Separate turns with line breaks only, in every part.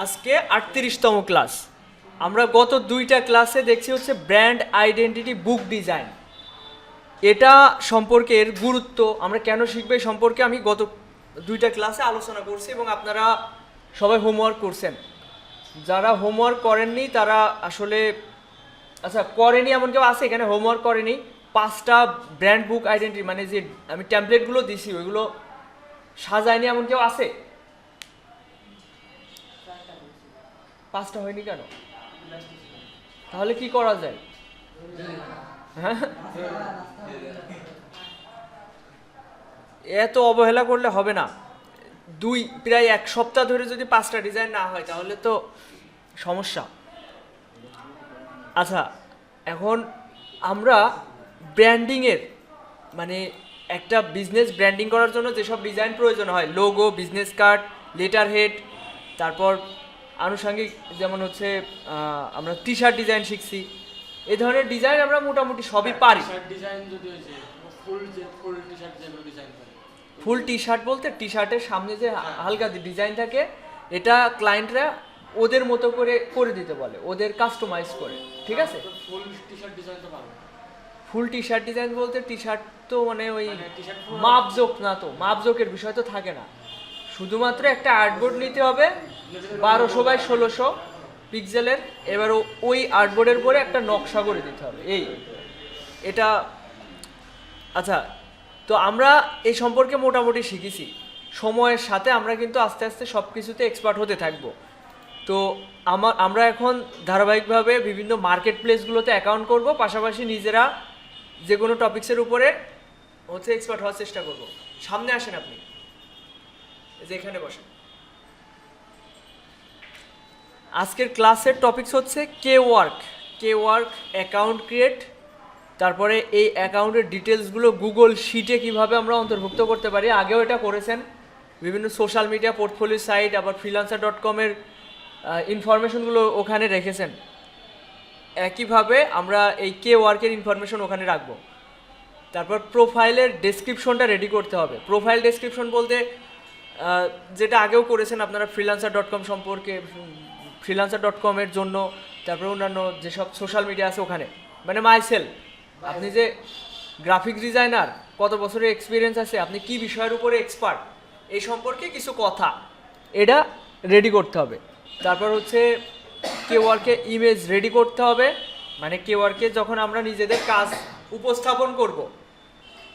আজকে 38তম ক্লাস। আমরা গত দুইটা ক্লাসে দেখছি হচ্ছে ব্র্যান্ড আইডেন্টিটি বুক ডিজাইন, এটা সম্পর্কের গুরুত্ব আমরা কেন শিখবে সম্পর্কে আমি গত দুইটা ক্লাসে আলোচনা করছি এবং আপনারা সবাই হোমওয়ার্ক করছেন। যারা হোমওয়ার্ক করেননি তারা আসলে আচ্ছা করেনি এমন কেউ আছে এখানে হোমওয়ার্ক করেনি? 5টা ব্র্যান্ড বুক আইডেন্টিটি মানে যে আমি টেমপ্লেটগুলো দিছি ওইগুলো সাজায়নি এমন কেউ আছে? 5টা হয়নি কেন? তাহলে কি করা যায়? হ্যাঁ, এত অবহেলা করলে হবে না। প্রায় এক সপ্তাহ ধরে যদি 5টা ডিজাইন না হয় তাহলে তো সমস্যা। আচ্ছা, এখন আমরা ব্র্যান্ডিংয়ের মানে একটা বিজনেস ব্র্যান্ডিং করার জন্য যেসব ডিজাইন প্রয়োজন হয়, logo, business card, letter head, তারপর আনুষঙ্গিক যেমন হচ্ছে আমরা টি শার্ট ডিজাইন শিখছি। এই ধরনের ডিজাইন আমরা মোটামুটি সবই পারি। ফুল টি শার্ট বলতে টি শার্টের সামনে যে হালকা ডিজাইন থাকে এটা ক্লায়েন্টরা ওদের মতো করে করে দিতে বলে, ওদের কাস্টমাইজ করে। ঠিক আছে, ফুল টি শার্ট ডিজাইন বলতে টি শার্ট তো মানে ওই মাপজোক না, তো মাপজোকের বিষয় তো থাকে না, শুধুমাত্র একটা আর্টবোর্ড নিতে হবে 1200x1600 পিক্সেলের, এবার ওই আর্টবোর্ডের পরে একটা নকশা করে দিতে হবে এই এটা। আচ্ছা, তো আমরা এই সম্পর্কে মোটামুটি শিখেছি। সময়ের সাথে আমরা কিন্তু আস্তে আস্তে সব কিছুতে এক্সপার্ট হতে থাকবো। তো আমরা এখন ধারাবাহিকভাবে বিভিন্ন মার্কেট প্লেসগুলোতে অ্যাকাউন্ট করব, পাশাপাশি নিজেরা যে কোনো টপিক্সের উপরে হচ্ছে এক্সপার্ট হওয়ার চেষ্টা করব। সামনে আসেন, আপনি যেখানে বসেন। আজকের ক্লাসের টপিকস হচ্ছে কে ওয়ার্ক অ্যাকাউন্ট ক্রিয়েট, তারপরে এই অ্যাকাউন্টের ডিটেলসগুলো গুগল শিটে কিভাবে আমরা অন্তর্ভুক্ত করতে পারি। আগেও এটা করেছেন, বিভিন্ন সোশ্যাল মিডিয়া পোর্টফোলিও সাইট, আবার ফ্রিল্যান্সার.com-এর ইনফরমেশনগুলো ওখানে রেখেছেন। একইভাবে আমরা এই কে ওয়ার্কের ইনফরমেশন ওখানে রাখবো। তারপর প্রোফাইলের ডেসক্রিপশনটা রেডি করতে হবে। প্রোফাইল ডেসক্রিপশন বলতে যেটা আগেও করেছেন আপনারা ফ্রিল্যান্সার.com সম্পর্কে, ফ্রিল্যান্সার.com-এর জন্য, তারপর অন্যান্য যেসব সোশ্যাল মিডিয়া আছে ওখানে, মানে মাইসেল, আপনি যে গ্রাফিক ডিজাইনার, কত বছরের এক্সপিরিয়েন্স আছে, আপনি কি বিষয়ের উপরে এক্সপার্ট, এই সম্পর্কে কিছু কথা এটা রেডি করতে হবে। তারপর হচ্ছে কে ওয়ার্কে ইমেজ রেডি করতে হবে, মানে কে ওয়ার্কে যখন আমরা নিজেদের কাজ উপস্থাপন করব,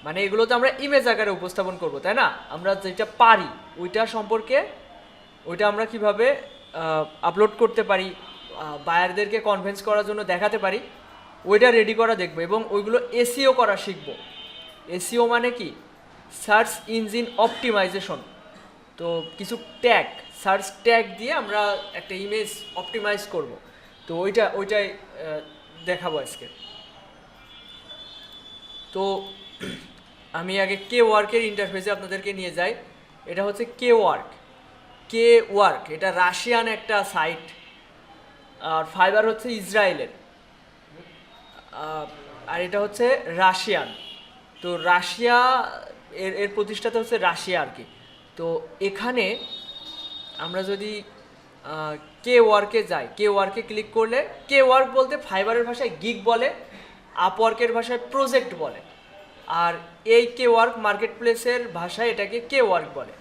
মানে এগুলো তো আমরা ইমেজ আকারে উপস্থাপন করব, তাই না? আমরা যেটা পারি ওইটা সম্পর্কে ওইটা আমরা কিভাবে আপলোড করতে পারি, বায়ারদেরকে কনভিন্স করার জন্য দেখাতে পারি, ওইটা রেডি করা দেখবো। এবং ওইগুলো এসইও করা শিখব। এসইও মানে কি? Search engine optimisation. তো কিছু ট্যাগ, সার্চ ট্যাগ দিয়ে আমরা একটা ইমেজ অপটিমাইজ করব। তো ওইটাই দেখাবো আজকে। তো আমি আগে কে ওয়ার্কের ইন্টারফেসে আপনাদেরকে নিয়ে যাই। এটা হচ্ছে কে ওয়ার্ক, এটা রাশিয়ান একটা সাইট, আর ফাইবার হচ্ছে ইসরায়েলের, আর এটা হচ্ছে রাশিয়ান। তো রাশিয়া এর প্রতিষ্ঠাতা হচ্ছে রাশিয়া আর কি। তো এখানে আমরা যদি কে ওয়ার্কে যাই, কে ওয়ার্কে ক্লিক করলে, কে ওয়ার্ক বলতে ফাইবারের ভাষায় গিগ বলে, আপওয়ার্কের ভাষায় প্রজেক্ট বলে, আর এই কে ওয়ার্ক মার্কেট প্লেসের ভাষায় এটাকে কে ওয়ার্ক বলে।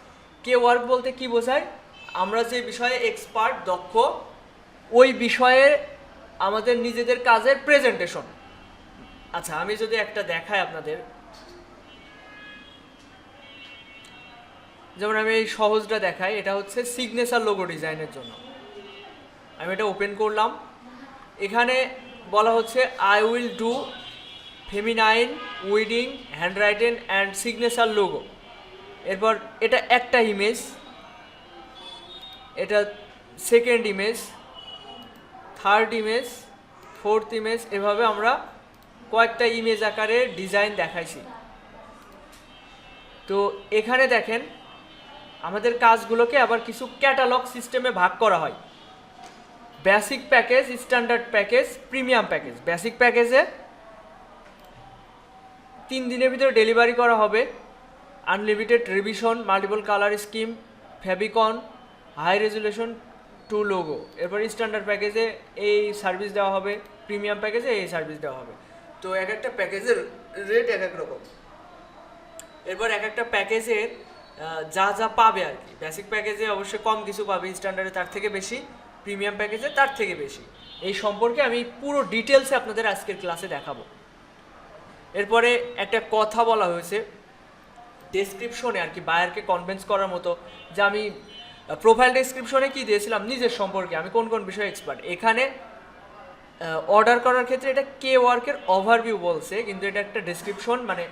কে ওয়ার্ক বলতে কি বোঝায়? আমরা যে বিষয়ে এক্সপার্ট, দক্ষ, ওই বিষয়ে আমাদের নিজেদের কাজের প্রেজেন্টেশন। আচ্ছা, আমি যদি একটা দেখাই আপনাদের, যেমন আমি এই সহজটা দেখাই, এটা হচ্ছে সিগনেচার লোগো ডিজাইনের জন্য। আমি এটা ওপেন করলাম, এখানে বলা হচ্ছে I will do feminine wedding handwritten and signature logo. এরপর এটা একটা ইমেজ, এটা second image, third image, fourth image, এভাবে আমরা কয়েকটা ইমেজ আকারে ডিজাইন দেখাইছি। তো এখানে দেখেন আমাদের কাজগুলোকে আবার কিছু ক্যাটালগ সিস্টেমে ভাগ করা হয়। Basic package, standard package, premium package. Basic প্যাকেজে 3 দিনের ভিতরে ডেলিভারি করা হবে, unlimited revision, multiple colour scheme, favicon, high resolution two logo, এরপর স্ট্যান্ডার্ড প্যাকেজে এই সার্ভিস দেওয়া হবে, প্রিমিয়াম প্যাকেজে এই সার্ভিস দেওয়া হবে। তো এক একটা প্যাকেজের রেট এক এক রকম। এরপর এক একটা প্যাকেজের যা যা পাবে আর কি, বেসিক প্যাকেজে অবশ্যই কম কিছু পাবে, স্ট্যান্ডার্ডে তার থেকে বেশি, প্রিমিয়াম প্যাকেজে তার থেকে বেশি। এই সম্পর্কে আমি পুরো ডিটেলসে আপনাদের আজকের ক্লাসে দেখাবো। এরপরে একটা কথা বলা হয়েছে ডেসক্রিপশনে আর কি, বায়ারকে কনভিন্স করার মতো, যে আমি প্রোফাইল ডেসক্রিপশনে কি দিয়েছিলাম নিজের সম্পর্কে, আমি কোন কোন বিষয়ে এক্সপার্ট। এখানে অর্ডার করার ক্ষেত্রে এটা কে ওয়ার্কের ওভারভিউ বলছে, কিন্তু এটা একটা ডেসক্রিপশন, মানে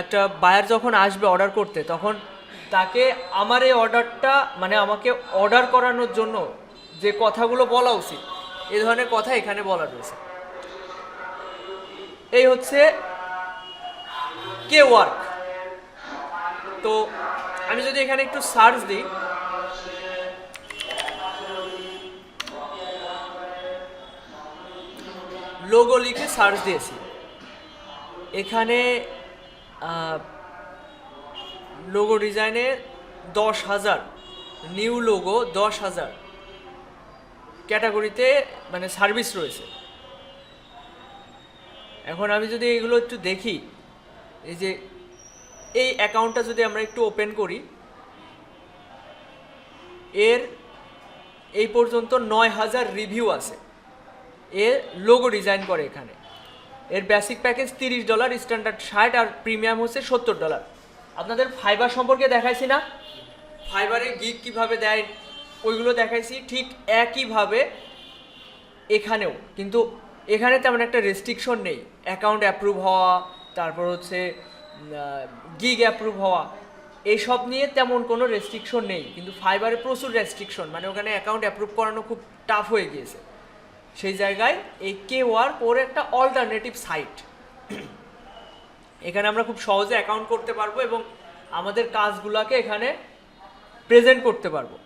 একটা বায়ার যখন আসবে অর্ডার করতে, তখন তাকে আমার এই অর্ডারটা, মানে আমাকে অর্ডার করানোর জন্য যে কথাগুলো বলা উচিত, এই ধরনের কথা এখানে বলা রয়েছে। এই হচ্ছে কে ওয়ার্ক। তো আমি যদি এখানে একটু সার্চ দিই, লোগো লিখে সার্চ দিয়েছি, এখানে লোগো ডিজাইনে 10,000 নিউ লোগো, 10,000 ক্যাটাগরিতে মানে সার্ভিস রয়েছে। এখন আমি যদি এগুলো একটু দেখি, এই যে এই অ্যাকাউন্টটা যদি আমরা একটু ওপেন করি, এর এই পর্যন্ত 9,000 রিভিউ আছে। এর লোগো ডিজাইন করে এখানে। এর বেসিক প্যাকেজ $30, স্ট্যান্ডার্ড 60, আর প্রিমিয়াম হচ্ছে $70। আপনাদের ফাইবার সম্পর্কে দেখাইছি না, ফাইবারে গিগ কীভাবে দেয় ওইগুলো দেখাইছি, ঠিক একইভাবে এখানেও। কিন্তু এখানে তেমন একটা রেস্ট্রিকশন নেই, অ্যাকাউন্ট অ্যাপ্রুভ হওয়া, তারপর হচ্ছে গিগ অ্যাপ্রুভ হওয়া, এইসব নিয়ে তেমন কোনো রেস্ট্রিকশন নেই। কিন্তু ফাইবারে প্রচুর রেস্ট্রিকশন, মানে ওখানে অ্যাকাউন্ট অ্যাপ্রুভ করানো খুব টাফ হয়ে গিয়েছে। সেই জায়গায় এই কে ওয়ার্ক ওর একটা অল্টারনেটিভ সাইট, এখানে আমরা খুব সহজে অ্যাকাউন্ট করতে পারবো এবং আমাদের কাজগুলোকে এখানে প্রেজেন্ট করতে পারবো।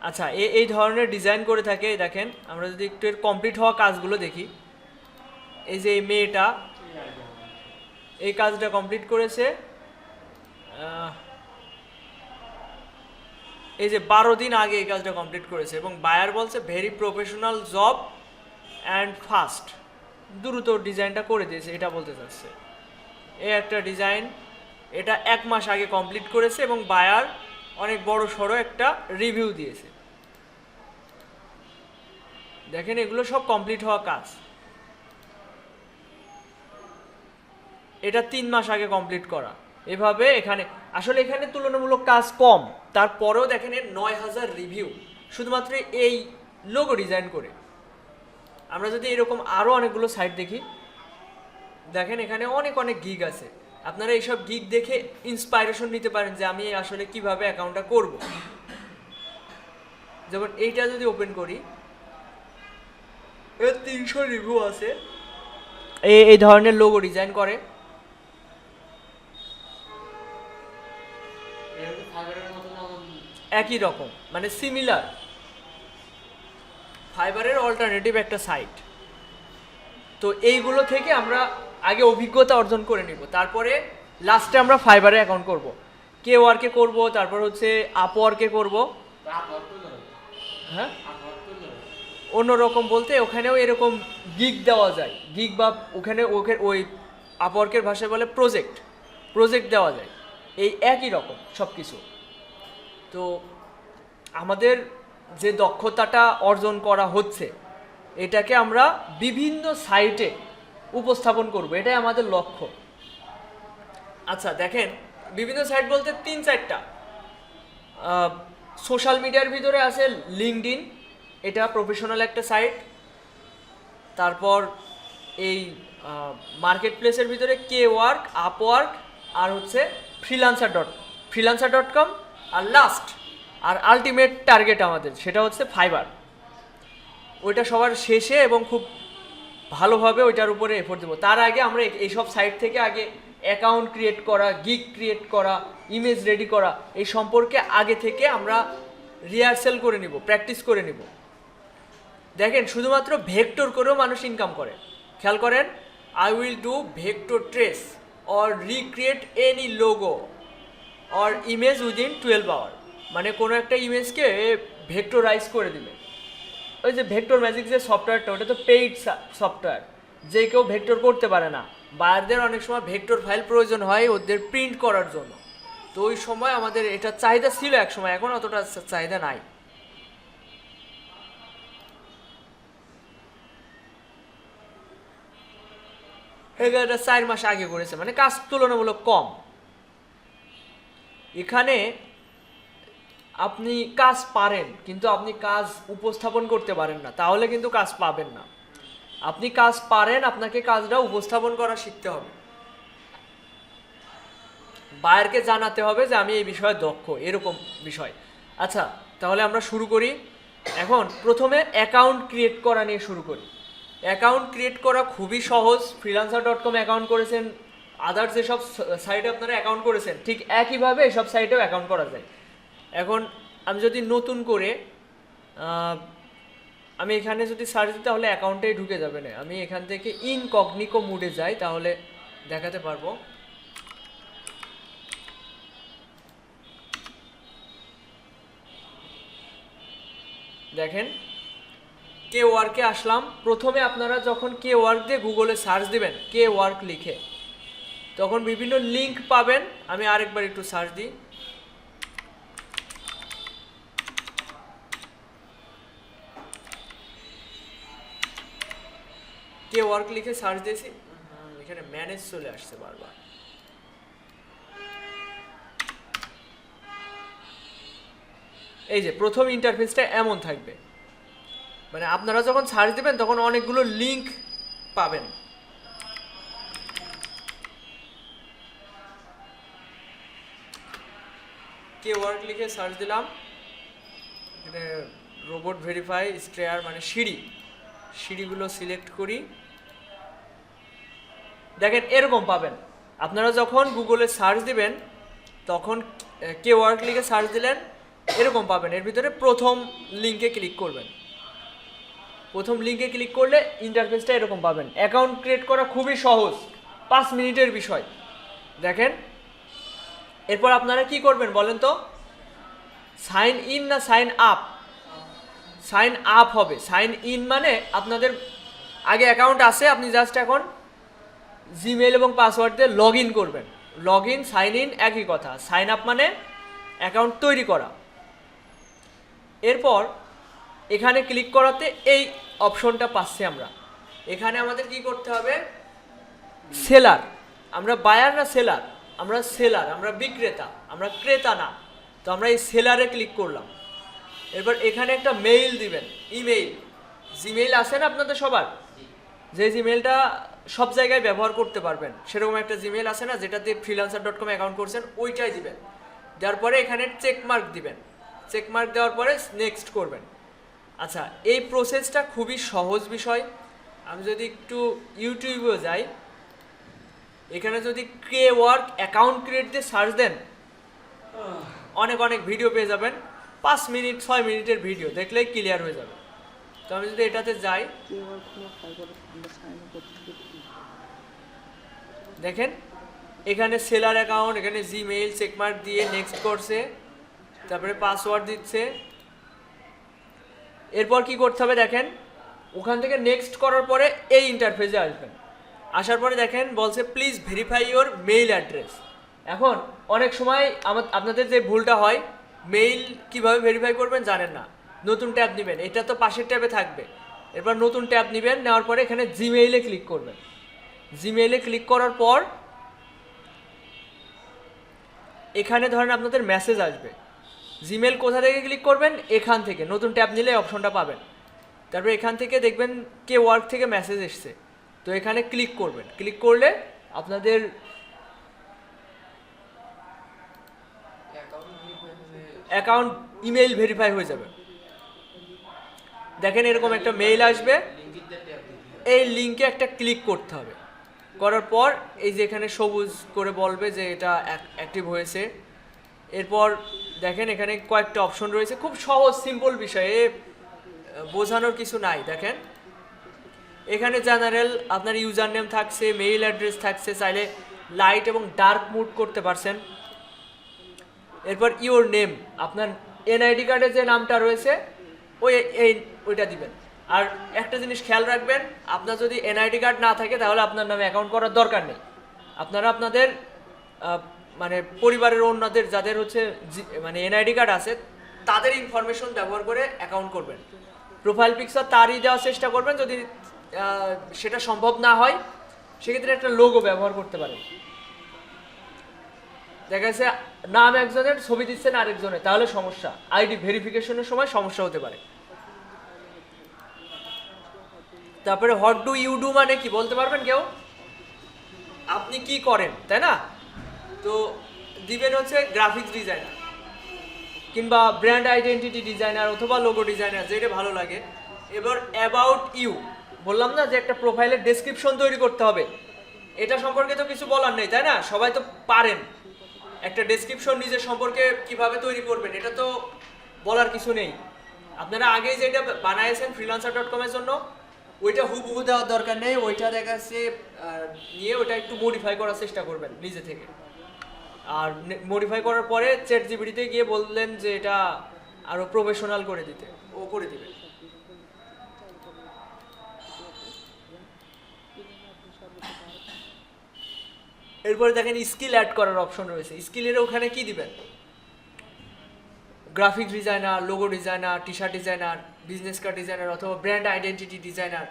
আচ্ছা, এই ধরনের ডিজাইন করে থাকে। দেখেন, আমরা যদি একটু এর কমপ্লিট হওয়া কাজগুলো দেখি, এই যে এই মেয়েটা এই কাজটা কমপ্লিট করেছে, এই যে 12 দিন আগে এই কাজটা কমপ্লিট করেছে, এবং বায়ার বলছে very professional job and fast, দ্রুত ডিজাইনটা করে দিয়েছে, এটা বলতে চাচ্ছে। এই একটা ডিজাইন, এটা 1 মাস আগে কমপ্লিট করেছে এবং বায়ার অনেক বড় সড়ো একটা রিভিউ দিয়েছে। দেখেন, এগুলো সব কমপ্লিট হওয়া কাজ। এটা 3 মাস আগে কমপ্লিট করা। এভাবে এখানে আসলে এখানে তুলনামূলক কাজ কম, তারপরেও দেখেন এর 9,000 রিভিউ শুধুমাত্র এই লোগো ডিজাইন করে। আমরা যদি এরকম আরও অনেকগুলো সাইট দেখি, দেখেন এখানে অনেক অনেক গিগ আছে। আপনারা এইসব গিগ দেখে ইন্সপাইরেশন নিতে পারেন যে আমি আসলে কিভাবে অ্যাকাউন্টটা করব। যেমন এইটা যদি ওপেন করি, এর 300 রিভিউ আছে, এই ধরনের লোগো ডিজাইন করে। একই রকম, মানে সিমিলার, ফাইবারের অল্টারনেটিভ একটা সাইট। তো এইগুলো থেকে আমরা আগে অভিজ্ঞতা অর্জন করে নিব, তারপরে লাস্টে আমরা ফাইবারে অ্যাকাউন্ট করব, কে ওয়ার্কে করব, তারপর হচ্ছে আপওয়ার্কে করব। হ্যাঁ, অন্যরকম বলতে ওখানেও এরকম গিগ দেওয়া যায়, গিগ বা ওখানে ওই আপওয়ার্কের ভাষায় বলে প্রজেক্ট দেওয়া যায়। এই একই রকম সব কিছু। তো আমাদের যে দক্ষতাটা অর্জন করা হচ্ছে, এটাকে আমরা বিভিন্ন সাইটে উপস্থাপন করব, এটাই আমাদের লক্ষ্য। আচ্ছা দেখেন, বিভিন্ন সাইট বলতে 3-4টা। সোশ্যাল মিডিয়ার ভিতরে আছে লিঙ্কডইন, এটা প্রফেশনাল একটা সাইট। তারপর এই মার্কেট প্লেসের ভিতরে কে ওয়ার্ক, আপওয়ার্ক, আর হচ্ছে freelancer.com, আর লাস্ট আর আলটিমেট টার্গেট আমাদের সেটা হচ্ছে ফাইবার। ওইটা সবার শেষে এবং খুব ভালোভাবে ওইটার উপরে এফোর্ট দেবো। তার আগে আমরা এইসব সাইট থেকে আগে অ্যাকাউন্ট ক্রিয়েট করা, গিগ ক্রিয়েট করা, ইমেজ রেডি করা, এই সম্পর্কে আগে থেকে আমরা রিহার্সেল করে নিব, প্র্যাকটিস করে নিব। দেখেন, শুধুমাত্র ভেক্টর করেও মানুষ ইনকাম করে। খেয়াল করেন, I will do vector trace or recreate any logo or image within 12 hour. মানে কোনো একটা ইমেজকে ভেক্টরাইজ করে দিবে। ওই যে ভেক্টর ম্যাজিক যে সফটওয়্যারটা, ওটা তো পেইড সফটওয়্যার, যে কেউ ভেক্টর করতে পারে না। বায়ারদের অনেক সময় ভেক্টর ফাইল প্রয়োজন হয় ওদের প্রিন্ট করার জন্য, তো ওই সময় আমাদের এটা চাহিদা ছিল এক সময়, এখন অতটা চাহিদা নাই। এটা 4 মাস আগে করেছে, মানে কাজ তুলনামূলক কম। এখানে আপনি কাজ পারেন কিন্তু আপনি কাজ উপস্থাপন করতে পারেন না, তাহলে কিন্তু কাজ পাবেন না। আপনি কাজ পারেন, আপনাকে কাজটা উপস্থাপন করা শিখতে হবে, বায়ারকে জানাতে হবে যে আমি এই বিষয়ে দক্ষ, এরকম বিষয়। আচ্ছা, তাহলে আমরা শুরু করি। এখন প্রথমে অ্যাকাউন্ট ক্রিয়েট করা নিয়ে শুরু করি। অ্যাকাউন্ট ক্রিয়েট করা খুবই সহজ। freelancer.com অ্যাকাউন্ট করেছেন, আদার্স যেসব সাইটে আপনারা অ্যাকাউন্ট করেছেন ঠিক একইভাবে এসব সাইটেও অ্যাকাউন্ট করা যায়। এখন আমি যদি নতুন করে আমি এখানে যদি সার্চ দিই তাহলে অ্যাকাউন্টেই ঢুকে যাবে না। আমি এখান থেকে ইনকগনিটো মোডে যাই, তাহলে দেখাতে পারবো। দেখেন কে ওয়ার্কে আসলাম। প্রথমে আপনারা যখন কে ওয়ার্ক দিয়ে গুগলে সার্চ দিবেন কে ওয়ার্ক লিখে, তখন বিভিন্ন লিঙ্ক পাবেন। আমি আরেকবার একটু সার্চ দিই। কে ওয়ার্ক লিখে সার্চ দিয়েছি, এখানে ম্যানেজ চলে আসছে বারবার। এই যে প্রথম ইন্টারফেসটা এমন থাকবে, মানে আপনারা যখন সার্চ দিবেন তখন অনেকগুলো লিঙ্ক পাবেন। কে ওয়ার্ক লিখে সার্চ দিলাম, এখানে রোবট ভেরিফাই স্ট্রেয়ার মানে সিঁড়িগুলো সিলেক্ট করি। দেখেন এরকম পাবেন। আপনারা যখন গুগলে সার্চ দিবেন তখন কে ওয়ার্ক লিখে সার্চ দিলেন, এরকম পাবেন। এর ভিতরে প্রথম লিঙ্কে ক্লিক করবেন। প্রথম লিঙ্কে ক্লিক করলে ইন্টারফেসটা এরকম পাবেন। অ্যাকাউন্ট ক্রিয়েট করা খুবই সহজ, 5 মিনিটের বিষয়। দেখেন এরপর আপনারা কি করবেন বলেন তো? সাইন ইন না সাইন আপ? সাইন আপ হবে। সাইন ইন মানে আপনাদের আগে অ্যাকাউন্ট আছে, আপনি জাস্ট এখন জিমেল এবং পাসওয়ার্ড দিয়ে লগ ইন করবেন। লগ ইন সাইন ইন একই কথা। সাইন আপ মানে অ্যাকাউন্ট তৈরি করা। এরপর এখানে ক্লিক করাতে এই অপশনটা পাচ্ছি আমরা। এখানে আমাদের কি করতে হবে? সেলার। আমরা বায়ার না সেলার? আমরা সেলার, আমরা বিক্রেতা, আমরা ক্রেতা না। তো আমরা এই সেলারে ক্লিক করলাম। এরপর এখানে একটা মেইল দিবেন, ইমেইল। জিমেইল আছে না আপনাদের সবার? যে জিমেইলটা সব জায়গায় ব্যবহার করতে পারবেন সেরকম একটা জিমেইল আছে না, যেটাতে freelancer.com অ্যাকাউন্ট করছেন, ওইটাই দিবেন। দেওয়ার পরে এখানে চেকমার্ক দিবেন। চেকমার্ক দেওয়ার পরে নেক্সট করবেন। আচ্ছা, এই প্রসেসটা খুবই সহজ বিষয়। আমি যদি একটু ইউটিউবেও যাই, এখানে যদি কে ওয়ার্ক অ্যাকাউন্ট ক্রিয়েট দিয়ে সার্চ দেন অনেক অনেক ভিডিও পেয়ে যাবেন। 5 মিনিট 6 মিনিটের ভিডিও দেখলেই ক্লিয়ার হয়ে যাবে। তো আমি যদি এটাতে যাই, দেখেন এখানে সেলার অ্যাকাউন্ট, এখানে জিমেইল চেকমার্ক দিয়ে নেক্সট করছে, তারপরে পাসওয়ার্ড দিচ্ছে। এরপর কি করতে হবে দেখেন, ওখান থেকে নেক্সট করার পরে এই ইন্টারফেসে আসবেন। আসার পরে দেখেন বলছে please verify your mail address. এখন অনেক সময় আপনাদের যে ভুলটা হয়, মেইল কিভাবে ভেরিফাই করবেন জানেন না। নতুন ট্যাব নেবেন, এটা তো পাশের ট্যাবে থাকবে। এরপর নতুন ট্যাব নেবেন, নেওয়ার পরে এখানে জিমেইলে ক্লিক করবেন। জিমেইলে ক্লিক করার পর এখানে ধরেন আপনাদের মেসেজ আসবে। জিমেল কোথা থেকে ক্লিক করবেন? এখান থেকে। নতুন ট্যাব নিলে অপশনটা পাবেন। তারপর এখান থেকে দেখবেন কে ওয়ার্ক থেকে মেসেজ এসছে, তো এখানে ক্লিক করবেন। ক্লিক করলে আপনাদের অ্যাকাউন্ট ইমেইল ভেরিফাই হয়ে যাবে। দেখেন এরকম একটা মেইল আসবে, এই লিঙ্কে একটা ক্লিক করতে হবে। করার পর এই যে এখানে সবুজ করে বলবে যে এটা অ্যাক্টিভ হয়েছে। এরপর দেখেন এখানে কয়েকটা অপশন রয়েছে, খুব সহজ সিম্পল বিষয়ে বোঝানোর কিছু নাই। দেখেন এখানে জেনারেল আপনার ইউজার নেম থাকছে, মেইল অ্যাড্রেস থাকছে, চাইলে লাইট এবং ডার্ক মুড করতে পারছেন। এরপর ইওর নেম, আপনার এনআইডি কার্ডে যে নামটা রয়েছে ওইটা দিবেন। আর একটা জিনিস খেয়াল রাখবেন, আপনার যদি এনআইডি কার্ড না থাকে তাহলে আপনার নামে অ্যাকাউন্ট করার দরকার নেই। আপনারা আপনাদের মানে পরিবারের অন্যদের যাদের হচ্ছে মানে এনআইডি কার্ড আছে তাদের ইনফরমেশন ব্যবহার করে অ্যাকাউন্ট করবেন। প্রোফাইল পিকচার তারই দেওয়ার চেষ্টা করবেন, যদি সেটা সম্ভব না হয় সেক্ষেত্রে একটা লোগো ব্যবহার করতে পারেন। দেখা যাচ্ছে নাম একজনের, ছবি দিচ্ছেন আরেকজনের, তাহলে সমস্যা, আইডি ভেরিফিকেশনের সময় সমস্যা হতে পারে। তারপরে হোয়াট ডু ইউ ডু মানে কি বলতে পারবেন কেউ? আপনি কি করেন, তাই না? তো দিবেন হচ্ছে গ্রাফিক্স ডিজাইনার কিংবা ব্র্যান্ড আইডেন্টিটি ডিজাইনার অথবা লোগো ডিজাইনার, যেটা ভালো লাগে। এবার অ্যাবাউট ইউ, বললাম না যে একটা প্রোফাইলের ডেসক্রিপশন তৈরি করতে হবে, এটা সম্পর্কে তো কিছু বলার নেই, তাই না? সবাই তো পারেন। একটা ডেসক্রিপশন নিজের সম্পর্কে কিভাবে তৈরি করবেন এটা তো বলার কিছু নেই। আপনারা আগেই যেটা বানাইছেন freelancer.com এর জন্য ওইটা হুবহু দেওয়ার দরকার নেই, ওইটা দেখা যাচ্ছে নিয়ে ওইটা একটু মডিফাই করার চেষ্টা করবেন নিজে থেকে। আর মডিফাই করার পরে চ্যাট জিপিটিতে গিয়ে বললেন যে এটা আরো প্রফেশনাল করে দিতে, ও করে দিবে। এরপরে দেখেন স্কিল অ্যাড করার অপশন রয়েছে। স্কিলের ওখানে কি দিবেন? Graphic designer, logo designer, T shirt designer, business card designer অথবা ব্র্যান্ড আইডেন্টিটি ডিজাইনার,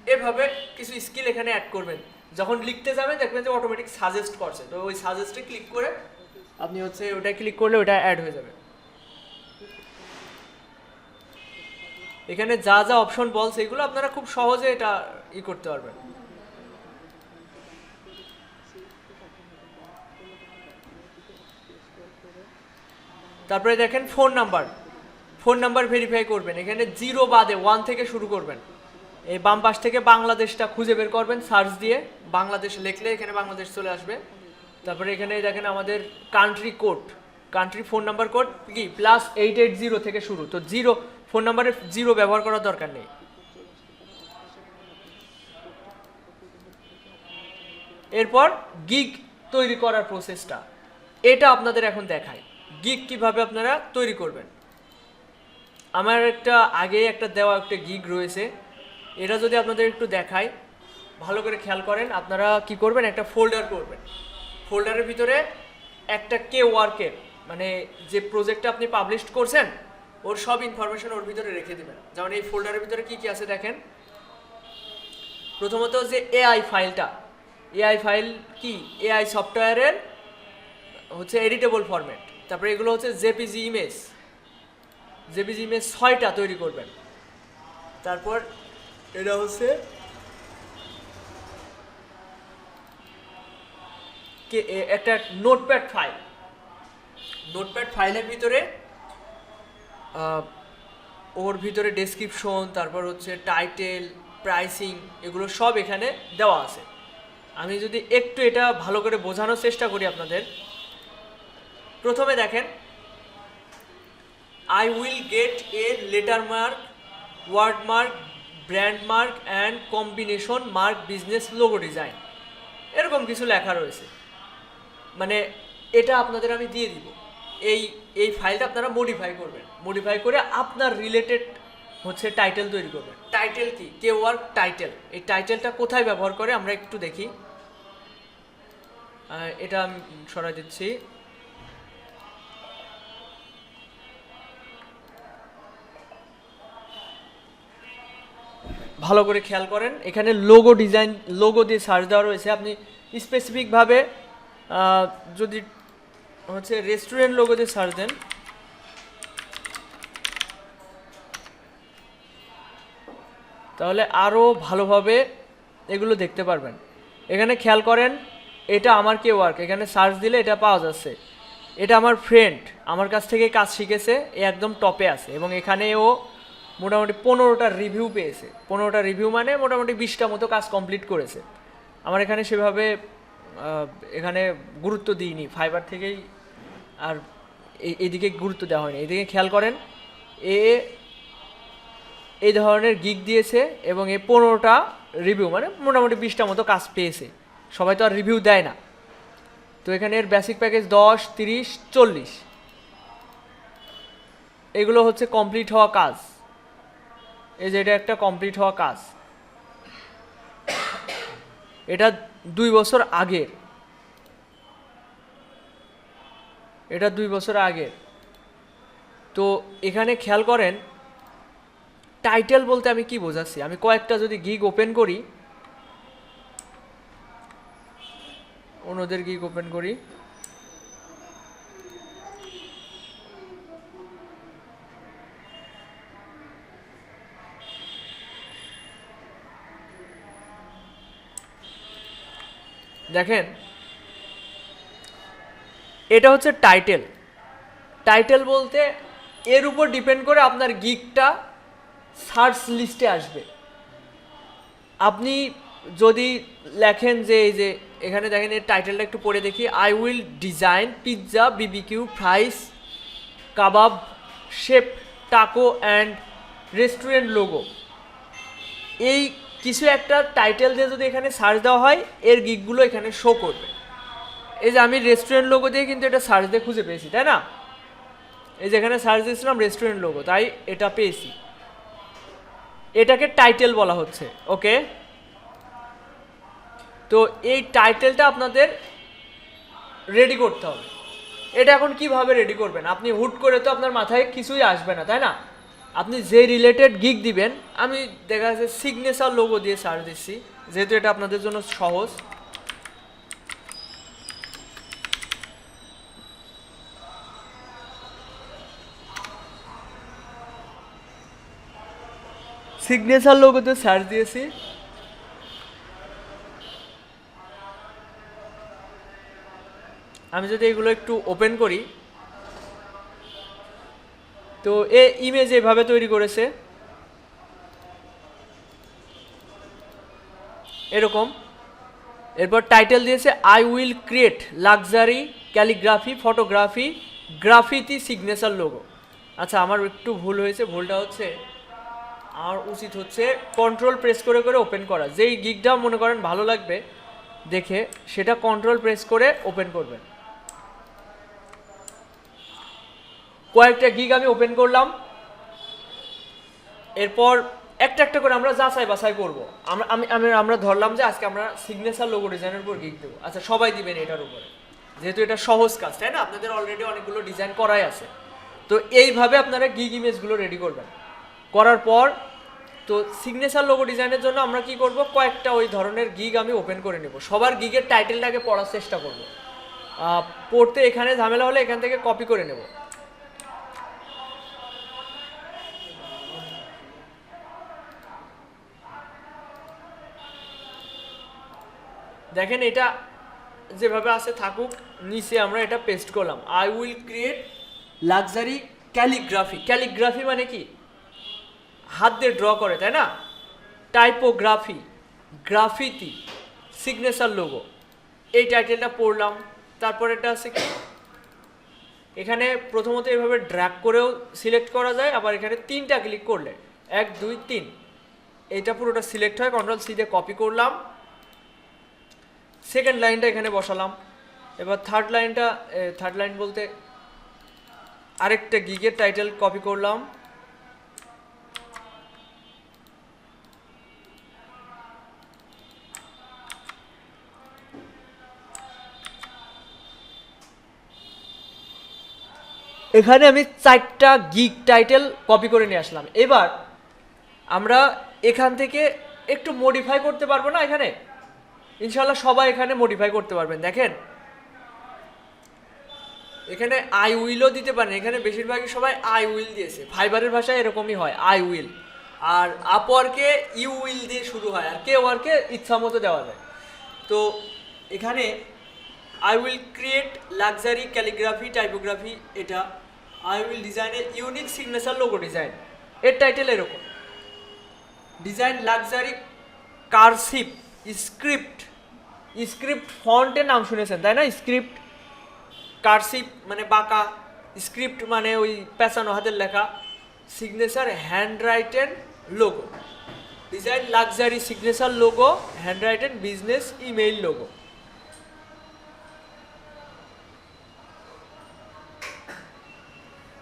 এভাবে কিছু স্কিল এখানে অ্যাড করবেন। যখন লিখতে যাবেন দেখবেন যে অটোমেটিক সাজেস্ট করছে, তো ওই সাজেস্টে ক্লিক করে আপনি হচ্ছে ওটা ক্লিক করলে ওটা অ্যাড হয়ে যাবে। এখানে যা যা অপশন বলছে এগুলো আপনারা খুব সহজে এটা করতে পারবেন। তারপরে দেখেন ফোন নাম্বার ভেরিফাই করবেন। এখানে 0 বাদে 1 থেকে শুরু করবেন। এই বাম পাশ থেকে বাংলাদেশটা খুঁজে বের করবেন, সার্চ দিয়ে বাংলাদেশ লিখলে এখানে বাংলাদেশ চলে আসবে। তারপরে এখানে দেখেন আমাদের কান্ট্রি ফোন নাম্বার কোড কি +880 থেকে শুরু, তো 0 ফোন নাম্বারে 0 ব্যবহার করার দরকার নেই। এরপর গিগ তৈরি করার প্রসেসটা এটা আপনাদের এখন দেখাই, গিগ কিভাবে আপনারা তৈরি করবেন। আমার আগে একটা দেওয়া একটা গিগ রয়েছে, এটা যদি আপনাদের একটু দেখাই, ভালো করে খেয়াল করেন। আপনারা কি করবেন, একটা ফোল্ডার করবেন। ফোল্ডারের ভিতরে একটা ওয়ার্কের মানে যে প্রজেক্টটা আপনি পাবলিশ করছেন ওর সব ইনফরমেশন ওর ভিতরে রেখে দেবেন। যেমন এই ফোল্ডারের ভিতরে কি কি আছে দেখেন। প্রথমত যে এআই ফাইল কি এআই সফটওয়্যারের হচ্ছে এডিটেবল ফরম্যাট। তারপরে এগুলো হচ্ছে জেপিজি ইমেজ 6টা তৈরি করবেন। তারপর এটা হচ্ছে একটা নোটপ্যাড ফাইলের ভিতরে ওর ভিতরে ডেসক্রিপশন, তারপর হচ্ছে টাইটেল, প্রাইসিং, এগুলো সব এখানে দেওয়া আছে। আমি যদি একটু এটা ভালো করে বোঝানোর চেষ্টা করি আপনাদের, প্রথমে দেখেন I will get a letter mark, word mark, brand mark and combination mark business logo design, এরকম কিছু লেখা রয়েছে। মানে এটা আপনাদের আমি দিয়ে দিব। এই ফাইলটা আপনারা মডিফাই করে আপনার রিলেটেড হচ্ছে টাইটেল তৈরি করবেন। টাইটেল কি ওয়ার্ক টাইটেল, এই টাইটেলটা কোথায় ব্যবহার করে আমরা একটু দেখি। এটা আমি সরাই দিচ্ছি। ভালো করে খেয়াল করেন, এখানে লোগো দিয়ে সার্চ দেওয়া রয়েছে। আপনি স্পেসিফিকভাবে যদি হচ্ছে রেস্টুরেন্ট লোগো দিয়ে সার্চ দেন, তাহলে আরও ভালোভাবে এগুলো দেখতে পারবেন। এখানে খেয়াল করেন, এটা আমার ওয়ার্ক, এখানে সার্চ দিলে এটা পাওয়া যাচ্ছে। এটা আমার ফ্রেন্ড, আমার কাছ থেকে কাজ শিখেছে, এ একদম টপে আছে এবং এখানে ও মোটামুটি 15টা রিভিউ পেয়েছে। 15টা রিভিউ মানে মোটামুটি 20টা মতো কাজ কমপ্লিট করেছে। আমার এখানে সেভাবে এখানে গুরুত্ব দিইনি, ফাইবার থেকেই আর এইদিকে গুরুত্ব দেওয়া হয়নি। এইদিকে খেয়াল করেন, এই ধরনের গিগ দিয়েছে এবং 15টা রিভিউ মানে মোটামুটি 20টা মতো কাজ পেয়েছে। সবাই তো আর রিভিউ দেয় না। তো এখানে এর বেসিক প্যাকেজ 10, 30, 40, এগুলো হচ্ছে কমপ্লিট হওয়া কাজ, এই যে এটা একটা কমপ্লিট হওয়া কাজ, এটা 2 বছর আগের, এটা 2 বছর আগের। তো এখানে খেয়াল করেন টাইটেল বলতে আমি কি বোঝাচ্ছি, আমি কয়েকটা যদি গিগ ওপেন করি, অন্যদের গিগ ওপেন করি, দেখেন এটা হচ্ছে টাইটেল। টাইটেল বলতে এর উপর ডিপেন্ড করে আপনার গিগটা সার্চ লিস্টে আসবে। আপনি যদি লেখেন যে এই যে এখানে দেখেন এর টাইটেলটা একটু পড়ে দেখি, I will design pizza BBQ fries kebab shape taco and restaurant logo, এই কিছু একটা টাইটেল দিয়ে যদি এখানে সার্চ দেওয়া হয় এর গিগগুলো এখানে শো করবে। এই যে আমি রেস্টুরেন্ট লোগো দিয়ে কিন্তু এটা সার্চ দিয়ে খুঁজে পেয়েছি, তাই না? এই যে এখানে সার্চ দিয়েছিলাম রেস্টুরেন্ট লোগো, তাই এটা পেয়েছি, এটাকে টাইটেল বলা হচ্ছে। ওকে, তো এই টাইটেলটা আপনাদের রেডি করতে হবে। এটা এখন কিভাবে রেডি করবেন, আপনি হুট করে তো আপনার মাথায় কিছুই আসবে না, তাই না? আপনি যে রিলেটেড গিগ দিবেন, আমি দেখা যাচ্ছে সিগনেচার লোগো দিয়ে সার্চ দিচ্ছি যেহেতু এটা আপনাদের জন্য সহজ। সিগনেচার লোগোতে সার্চ দিয়েছি, আমি যদি এগুলো একটু ওপেন করি, তো এ ইমেজ এভাবে তৈরি করেছে এরকম। এরপর টাইটেল দিয়েছে I will create luxury calligraphy photography graffiti signature logo. আচ্ছা আমার একটু ভুল হয়েছে, ভুলটা হচ্ছে আমার উচিত হচ্ছে কন্ট্রোল প্রেস করে করে ওপেন করা। যেই গিগটা মনে করেন ভালো লাগবে দেখে সেটা কন্ট্রোল প্রেস করে ওপেন করবেন। কয়েকটা গিগ আমি ওপেন করলাম, এরপর একটা একটা করে আমরা যাচাই বাছাই করবো। আমরা ধরলাম যে আজকে আমরা সিগনেচার লোগো ডিজাইনের উপর গিগ দেবো। আচ্ছা সবাই দিবেন এটার উপরে, যেহেতু এটা সহজ কাজ, তাই না? আপনাদের অলরেডি অনেকগুলো ডিজাইন করাই আছে। তো এইভাবে আপনারা গিগ ইমেজগুলো রেডি করবেন। করার পর তো সিগনেচার লোগো ডিজাইনের জন্য আমরা কি করব, কয়েকটা ওই ধরনের গিগ আমি ওপেন করে নেব। সবার গিগের টাইটেলটাকে পড়ার চেষ্টা করব, পড়তে এখানে ঝামেলা হলে এখান থেকে কপি করে নেব। দেখেন এটা যেভাবে আছে থাকুক, নিচে আমরা এটা পেস্ট করলাম, I will create luxury calligraphy. Calligraphy মানে কি, হাত দিয়ে ড্র করে, তাই না? টাইপোগ্রাফি গ্রাফিতি সিগনেচার লোগো, এই টাইটেলটা পড়লাম। তারপর এটা আছে কি, এখানে প্রথমত এভাবে ড্র্যাগ করেও সিলেক্ট করা যায়, আবার এখানে 3টা ক্লিক করলে 1 2 3 এইটা পুরোটা সিলেক্ট হয়। কন্ট্রোল সি দিয়ে কপি করলাম, সেকেন্ড লাইনটা এখানে বসালাম। এবার থার্ড লাইন বলতে আরেকটা গিগের টাইটেল কপি করলাম, এখানে আমি 4টা গিগ টাইটেল কপি করে নিয়ে আসলাম। এবার আমরা এখান থেকে একটু মডিফাই করতে পারবো না? এখানে ইনশাল্লাহ সবাই এখানে মডিফাই করতে পারবেন। দেখেন এখানে আই উইলও দিতে পারেন, এখানে বেশিরভাগই সবাই আই উইল দিয়েছে, ফাইবারের ভাষায় এরকমই হয় আই উইল। আর আপওয়ার্কে ইউ উইল দিয়ে শুরু হয়, আর কে ওয়ার্কে ইচ্ছা মতো দেওয়া যায়। তো এখানে I will create luxury calligraphy typography, এটা I will design a unique signature logo design, এর টাইটেল এরকম, ডিজাইন লাক্সারি কারসিভ স্ক্রিপ্ট ফন্টের নাম শুনেছেন তাই না? স্ক্রিপ্ট কারসিভ মানে বাঁকা, স্ক্রিপ্ট মানে ওই পেঁচানো হাতের লেখা, signature hand written logo, design luxury signature logo hand written business email logo.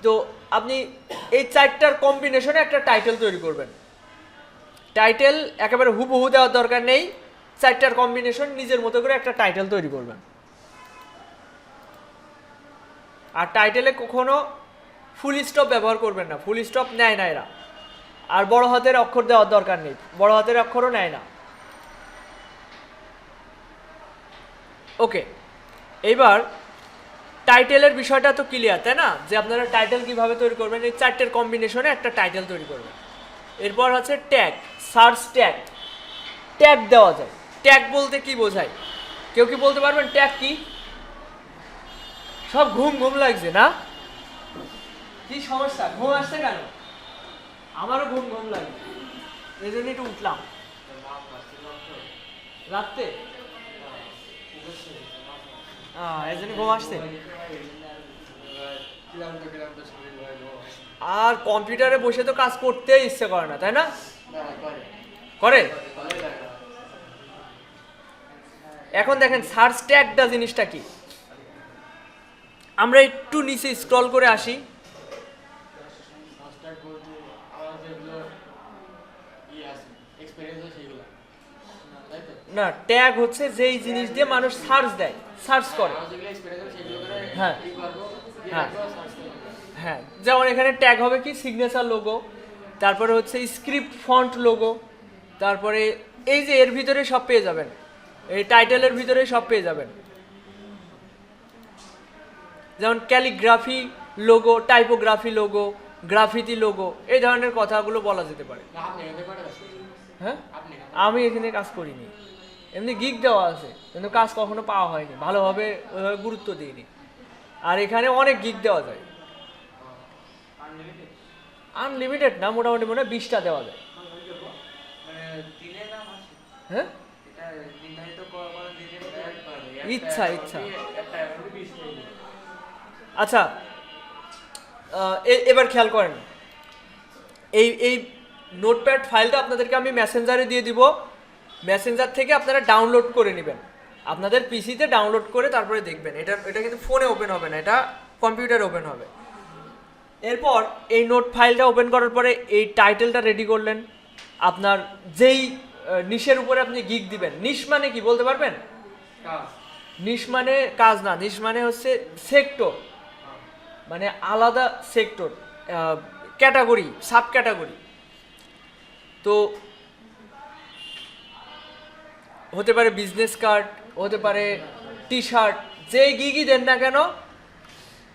তো আপনি এই চারটার কম্বিনেশনে একটা টাইটেল তৈরি করবেন। টাইটেল একেবারে হুবহু দেওয়ার দরকার নেই, চারটার কম্বিনেশন নিজের মতো করে একটা টাইটেল তৈরি করবেন। আর টাইটেলে কখনো ফুল স্টপ ব্যবহার করবেন না, ফুল স্টপ নেয় না এরা। আর বড় হাতের অক্ষর দেওয়ার দরকার নেই, বড় হাতের অক্ষরও নেয় না। ওকে, এইবার টাইটেলের বিষয়টা তো ক্লিয়ার, তাই না? যে আপনারা টাইটেল কিভাবে তৈরি করবেন, এই চারটের কম্বিনেশনে একটা টাইটেল তৈরি করবেন। এরপর হচ্ছে ট্যাগ, সার্চ ট্যাগ। ট্যাগ দেওয়া যায়। ট্যাগ বলতে কি বোঝায়? কেউ কি বলতে পারবেন ট্যাগ কি? সব ঘুম ঘুম লাগছে না? কি সমস্যা, ঘুম আসছে কেন? আমারও ঘুম ঘুম লাগছে, এই জন্য একটু উঠলাম। রাত্রে এই জন্য ঘুম আসছে। আর কম্পিউটারে বসে তো কাজ করতে ইচ্ছে করে না, তাই না? করে। এখন দেখেন সার্চ ট্যাগটা জিনিসটা কি। আমরা একটু নিচে স্ক্রল করে আসি। না, ট্যাগ হচ্ছে যেই জিনিস দিয়ে মানুষ সার্চ দেয়, সার্চ করে। হ্যাঁ হ্যাঁ হ্যাঁ, যেমন এখানে ট্যাগ হবে কি সিগনেচার লোগো, তারপরে হচ্ছে স্ক্রিপ্ট ফন্ট লোগো, তারপরে এই যে এর ভিতরে সব পেয়ে যাবেন, এই টাইটেলের ভিতরে সব পেয়ে যাবেন। যেমন calligraphy logo, typography logo, graffiti logo, এই ধরনের কথাগুলো বলা যেতে পারে। হ্যাঁ, আমি এখানে কাজ করিনি, এমনি গিগ দেওয়া আছে, কিন্তু কাজ কখনো পাওয়া হয়নি, ভালোভাবে ওইভাবে গুরুত্ব দিইনি। আর এখানে অনেক গিগ দেওয়া যায়, আনলিমিটেড না, মোটামুটি মনে হয় 20টা দেওয়া যায়। হ্যাঁ, ইচ্ছা ইচ্ছা। আচ্ছা, এবার খেয়াল করেন, এই এই নোটপ্যাড ফাইলটা আপনাদেরকে আমি মেসেঞ্জারে দিয়ে দিব। মেসেঞ্জার থেকে আপনারা ডাউনলোড করে নেবেন, আপনাদের পিসিতে ডাউনলোড করে তারপরে দেখবেন। এটা কিন্তু ফোনে ওপেন হবে না, এটা কম্পিউটারে ওপেন হবে। এরপর এই নোট ফাইলটা ওপেন করার পরে এই টাইটেলটা রেডি করলেন। আপনার যেই নিশের উপরে আপনি গিগ দিবেন, নিশ মানে কি বলতে পারবেন? নিশ মানে কাজ না, নিশ মানে হচ্ছে সেক্টর, মানে আলাদা সেক্টর, ক্যাটাগরি, সাব ক্যাটাগরি। তো হতে পারে বিজনেস কার্ড, হতে পারে টি শার্ট, যেই গিগই দেন না কেন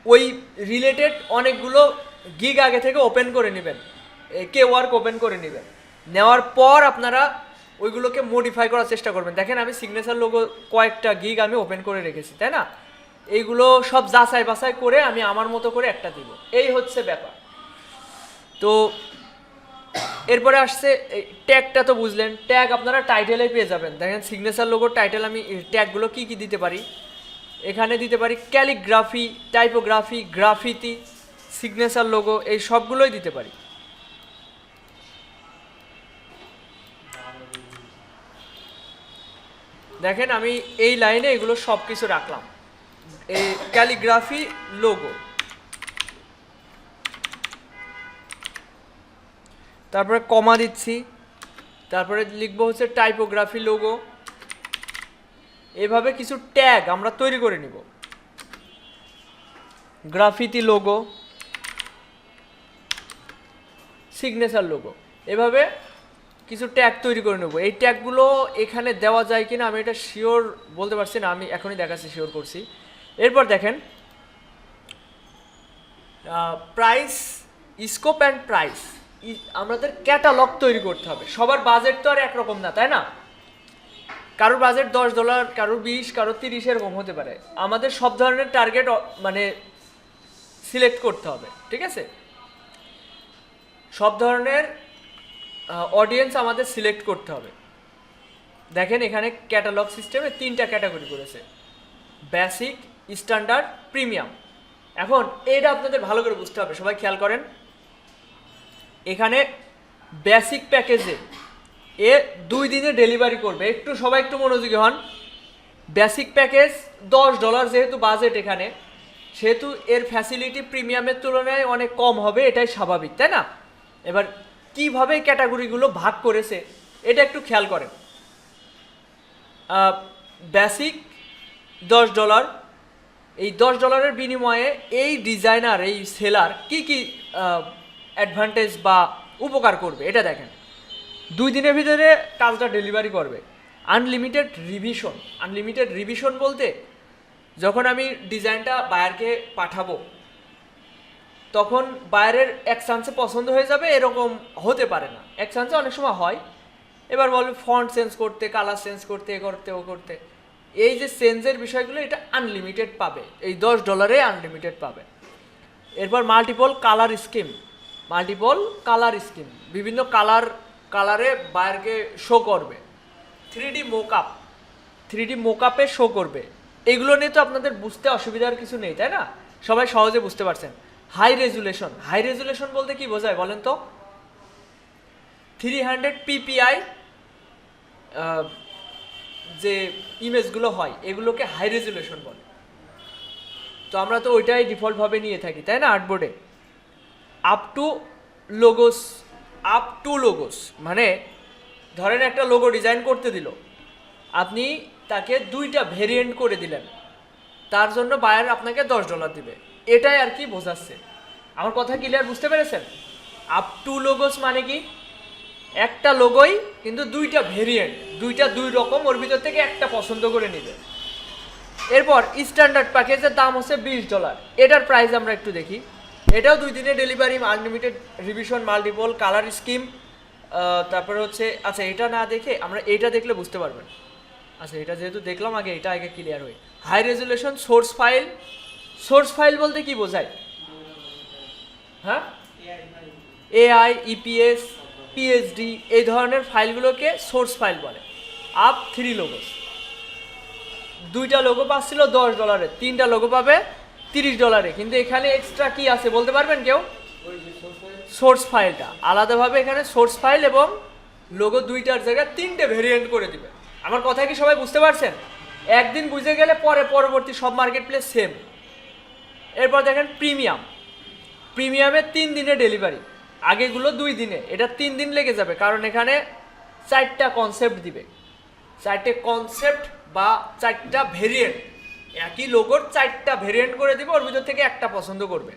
ওই রিলেটেড অনেকগুলো গিগ আগে থেকে ওপেন করে নেবেন, কে ওয়ার্ক ওপেন করে নেবেন। নেওয়ার পর আপনারা ওইগুলোকে মডিফাই করার চেষ্টা করবেন। দেখেন আমি সিগনেচার লোগো কয়েকটা গিগ আমি ওপেন করে রেখেছি, তাই না? এইগুলো সব যাচাই বাছাই করে আমি আমার মতো করে একটা দিব, এই হচ্ছে ব্যাপার। তো এরপরে আসছে ট্যাগটা, তো বুঝলেন। ট্যাগ আপনারা টাইটেলে পেয়ে যাবেন। দেখেন সিগনেচার লোগোর টাইটেল আমি ট্যাগগুলো কি কি দিতে পারি, এখানে দিতে পারি calligraphy, typography, graffiti, signature logo, এই সবগুলোই দিতে পারি। দেখেন আমি এই লাইনে এগুলো সব কিছু রাখলাম। এই ক্যালিগ্রাফি লোগো, তারপরে কমা দিচ্ছি, তারপরে লিখবো হচ্ছে টাইপোগ্রাফি লোগো। এভাবে কিছু ট্যাগ আমরা তৈরি করে নিব। গ্রাফিতি লোগো, সিগনেচার লোগো, এভাবে কিছু ট্যাগ তৈরি করে নেব। এই ট্যাগগুলো এখানে দেওয়া যায় কিনা আমি এটা শিওর বলতে পারছি না, আমি এখনই দেখাচ্ছি, শিওর করছি। এরপর দেখেন প্রাইস, স্কোপ অ্যান্ড প্রাইস, আমাদের ক্যাটালগ তৈরি করতে হবে। সবার বাজেট তো আর একরকম না, তাই না? কারোর বাজেট $10, কারোর 20, কারোর 30 এরকম হতে পারে। আমাদের সব ধরনের টার্গেট মানে সিলেক্ট করতে হবে, ঠিক আছে? সব ধরনের অডিয়েন্স আমাদের সিলেক্ট করতে হবে। দেখেন এখানে ক্যাটালগ সিস্টেমে 3টা ক্যাটাগরি করেছে, বেসিক, স্ট্যান্ডার্ড, প্রিমিয়াম। এখন এটা আপনাদের ভালো করে বুঝতে হবে, সবাই খেয়াল করেন। এখানে বেসিক প্যাকেজে 2 দিনে ডেলিভারি করবে, সবাই একটু মনোযোগী হন। বেসিক প্যাকেজ $10 যেহেতু বাজেট এখানে, সেহেতু এর ফ্যাসিলিটি প্রিমিয়ামের তুলনায় অনেক কম হবে, এটাই স্বাভাবিক, তাই না? এবার কিভাবে ক্যাটাগরিগুলো ভাগ করেছে এটা একটু খেয়াল করেন। বেসিক $10, এই $10 বিনিময়ে এই ডিজাইনার, এই সেলার কি কি অ্যাডভান্টেজ বা উপকার করবে এটা দেখেন। 2 দিনের ভিতরে কাজটা ডেলিভারি করবে। আনলিমিটেড রিভিশন বলতে যখন আমি ডিজাইনটা বায়ারকে পাঠাবো তখন বায়ারের এক চান্সে পছন্দ হয়ে যাবে এরকম হতে পারে না, এক চান্সে অনেক সময় হয়। এবার বলবে ফন্ট চেঞ্জ করতে, কালার চেঞ্জ করতে, এ করতে ও করতে, এই যে চেঞ্জের বিষয়গুলো এটা আনলিমিটেড পাবে, এই $10 আনলিমিটেড পাবে। এরপর মাল্টিপল কালার স্কিম, বিভিন্ন কালারে বায়ারকে শো করবে। 3D মোকআপে শো করবে। এগুলো নিয়ে তো আপনাদের বুঝতে অসুবিধার কিছু নেই, তাই না? সবাই সহজে বুঝতে পারছেন। হাই রেজুলেশন বলতে কি বোঝায় বলেন তো? 300 ppi যে ইমেজগুলো হয় এগুলোকে হাই রেজুলেশন বলে। তো আমরা তো ওইটাই ডিফল্টভাবে নিয়ে থাকি, তাই না? আর্টবোর্ডে আপ টু লোগোস মানে ধরেন একটা লোগো ডিজাইন করতে দিল, আপনি তাকে 2টা ভেরিয়েন্ট করে দিলেন, তার জন্য বায়ার আপনাকে $10 দিবে। এটাই আর কি বোঝাচ্ছে। আমার কথা ক্লিয়ার, বুঝতে পেরেছেন? আপ টু লোগোস মানে কি, একটা লোগোই কিন্তু 2টা ভেরিয়েন্ট, 2 রকম, ওর ভিতর থেকে একটা পছন্দ করে নিবে। এরপর স্ট্যান্ডার্ড প্যাকেজের দাম হচ্ছে $20। এটার প্রাইস আমরা একটু দেখি। এটাও 2 দিনের delivery, unlimited revision, multiple colour scheme. তারপরে হচ্ছে, আচ্ছা এটা না দেখে আমরা এটা দেখলে বুঝতে পারবেন। আচ্ছা এটা যেহেতু দেখলাম, আগে ক্লিয়ার হই। হাই রেজুলেশন সোর্স ফাইল বলতে কি বোঝায়? হ্যাঁ, এআই, ইপিএস, পিএইচডি এই ধরনের ফাইলগুলোকে সোর্স ফাইল বলে। আপ 3 লোগোস, 2টা লোগো পাচ্ছিল $10, 3টা লোগো পাবে $30। কিন্তু এখানে এক্সট্রা কি আছে বলতে পারবেন কেউ? সোর্স ফাইলটা আলাদাভাবে, এখানে সোর্স ফাইল এবং লোগো 2টার জায়গায় 3টে ভেরিয়েন্ট করে দিবে। আমার কথা কি সবাই বুঝতে পারছেন? একদিন বুঝে গেলে পরবর্তী সব মার্কেট প্লেস সেম। এরপর দেখেন প্রিমিয়ামে 3 দিনে ডেলিভারি, আগেগুলো 2 দিনে, এটা 3 দিন লেগে যাবে, কারণ এখানে 4টা কনসেপ্ট দিবে, 4টে কনসেপ্ট বা 4টা ভেরিয়েন্ট, একই লোগোর 4টা ভেরিয়েন্ট করে দিবে, ওর ভিতর থেকে একটা পছন্দ করবে।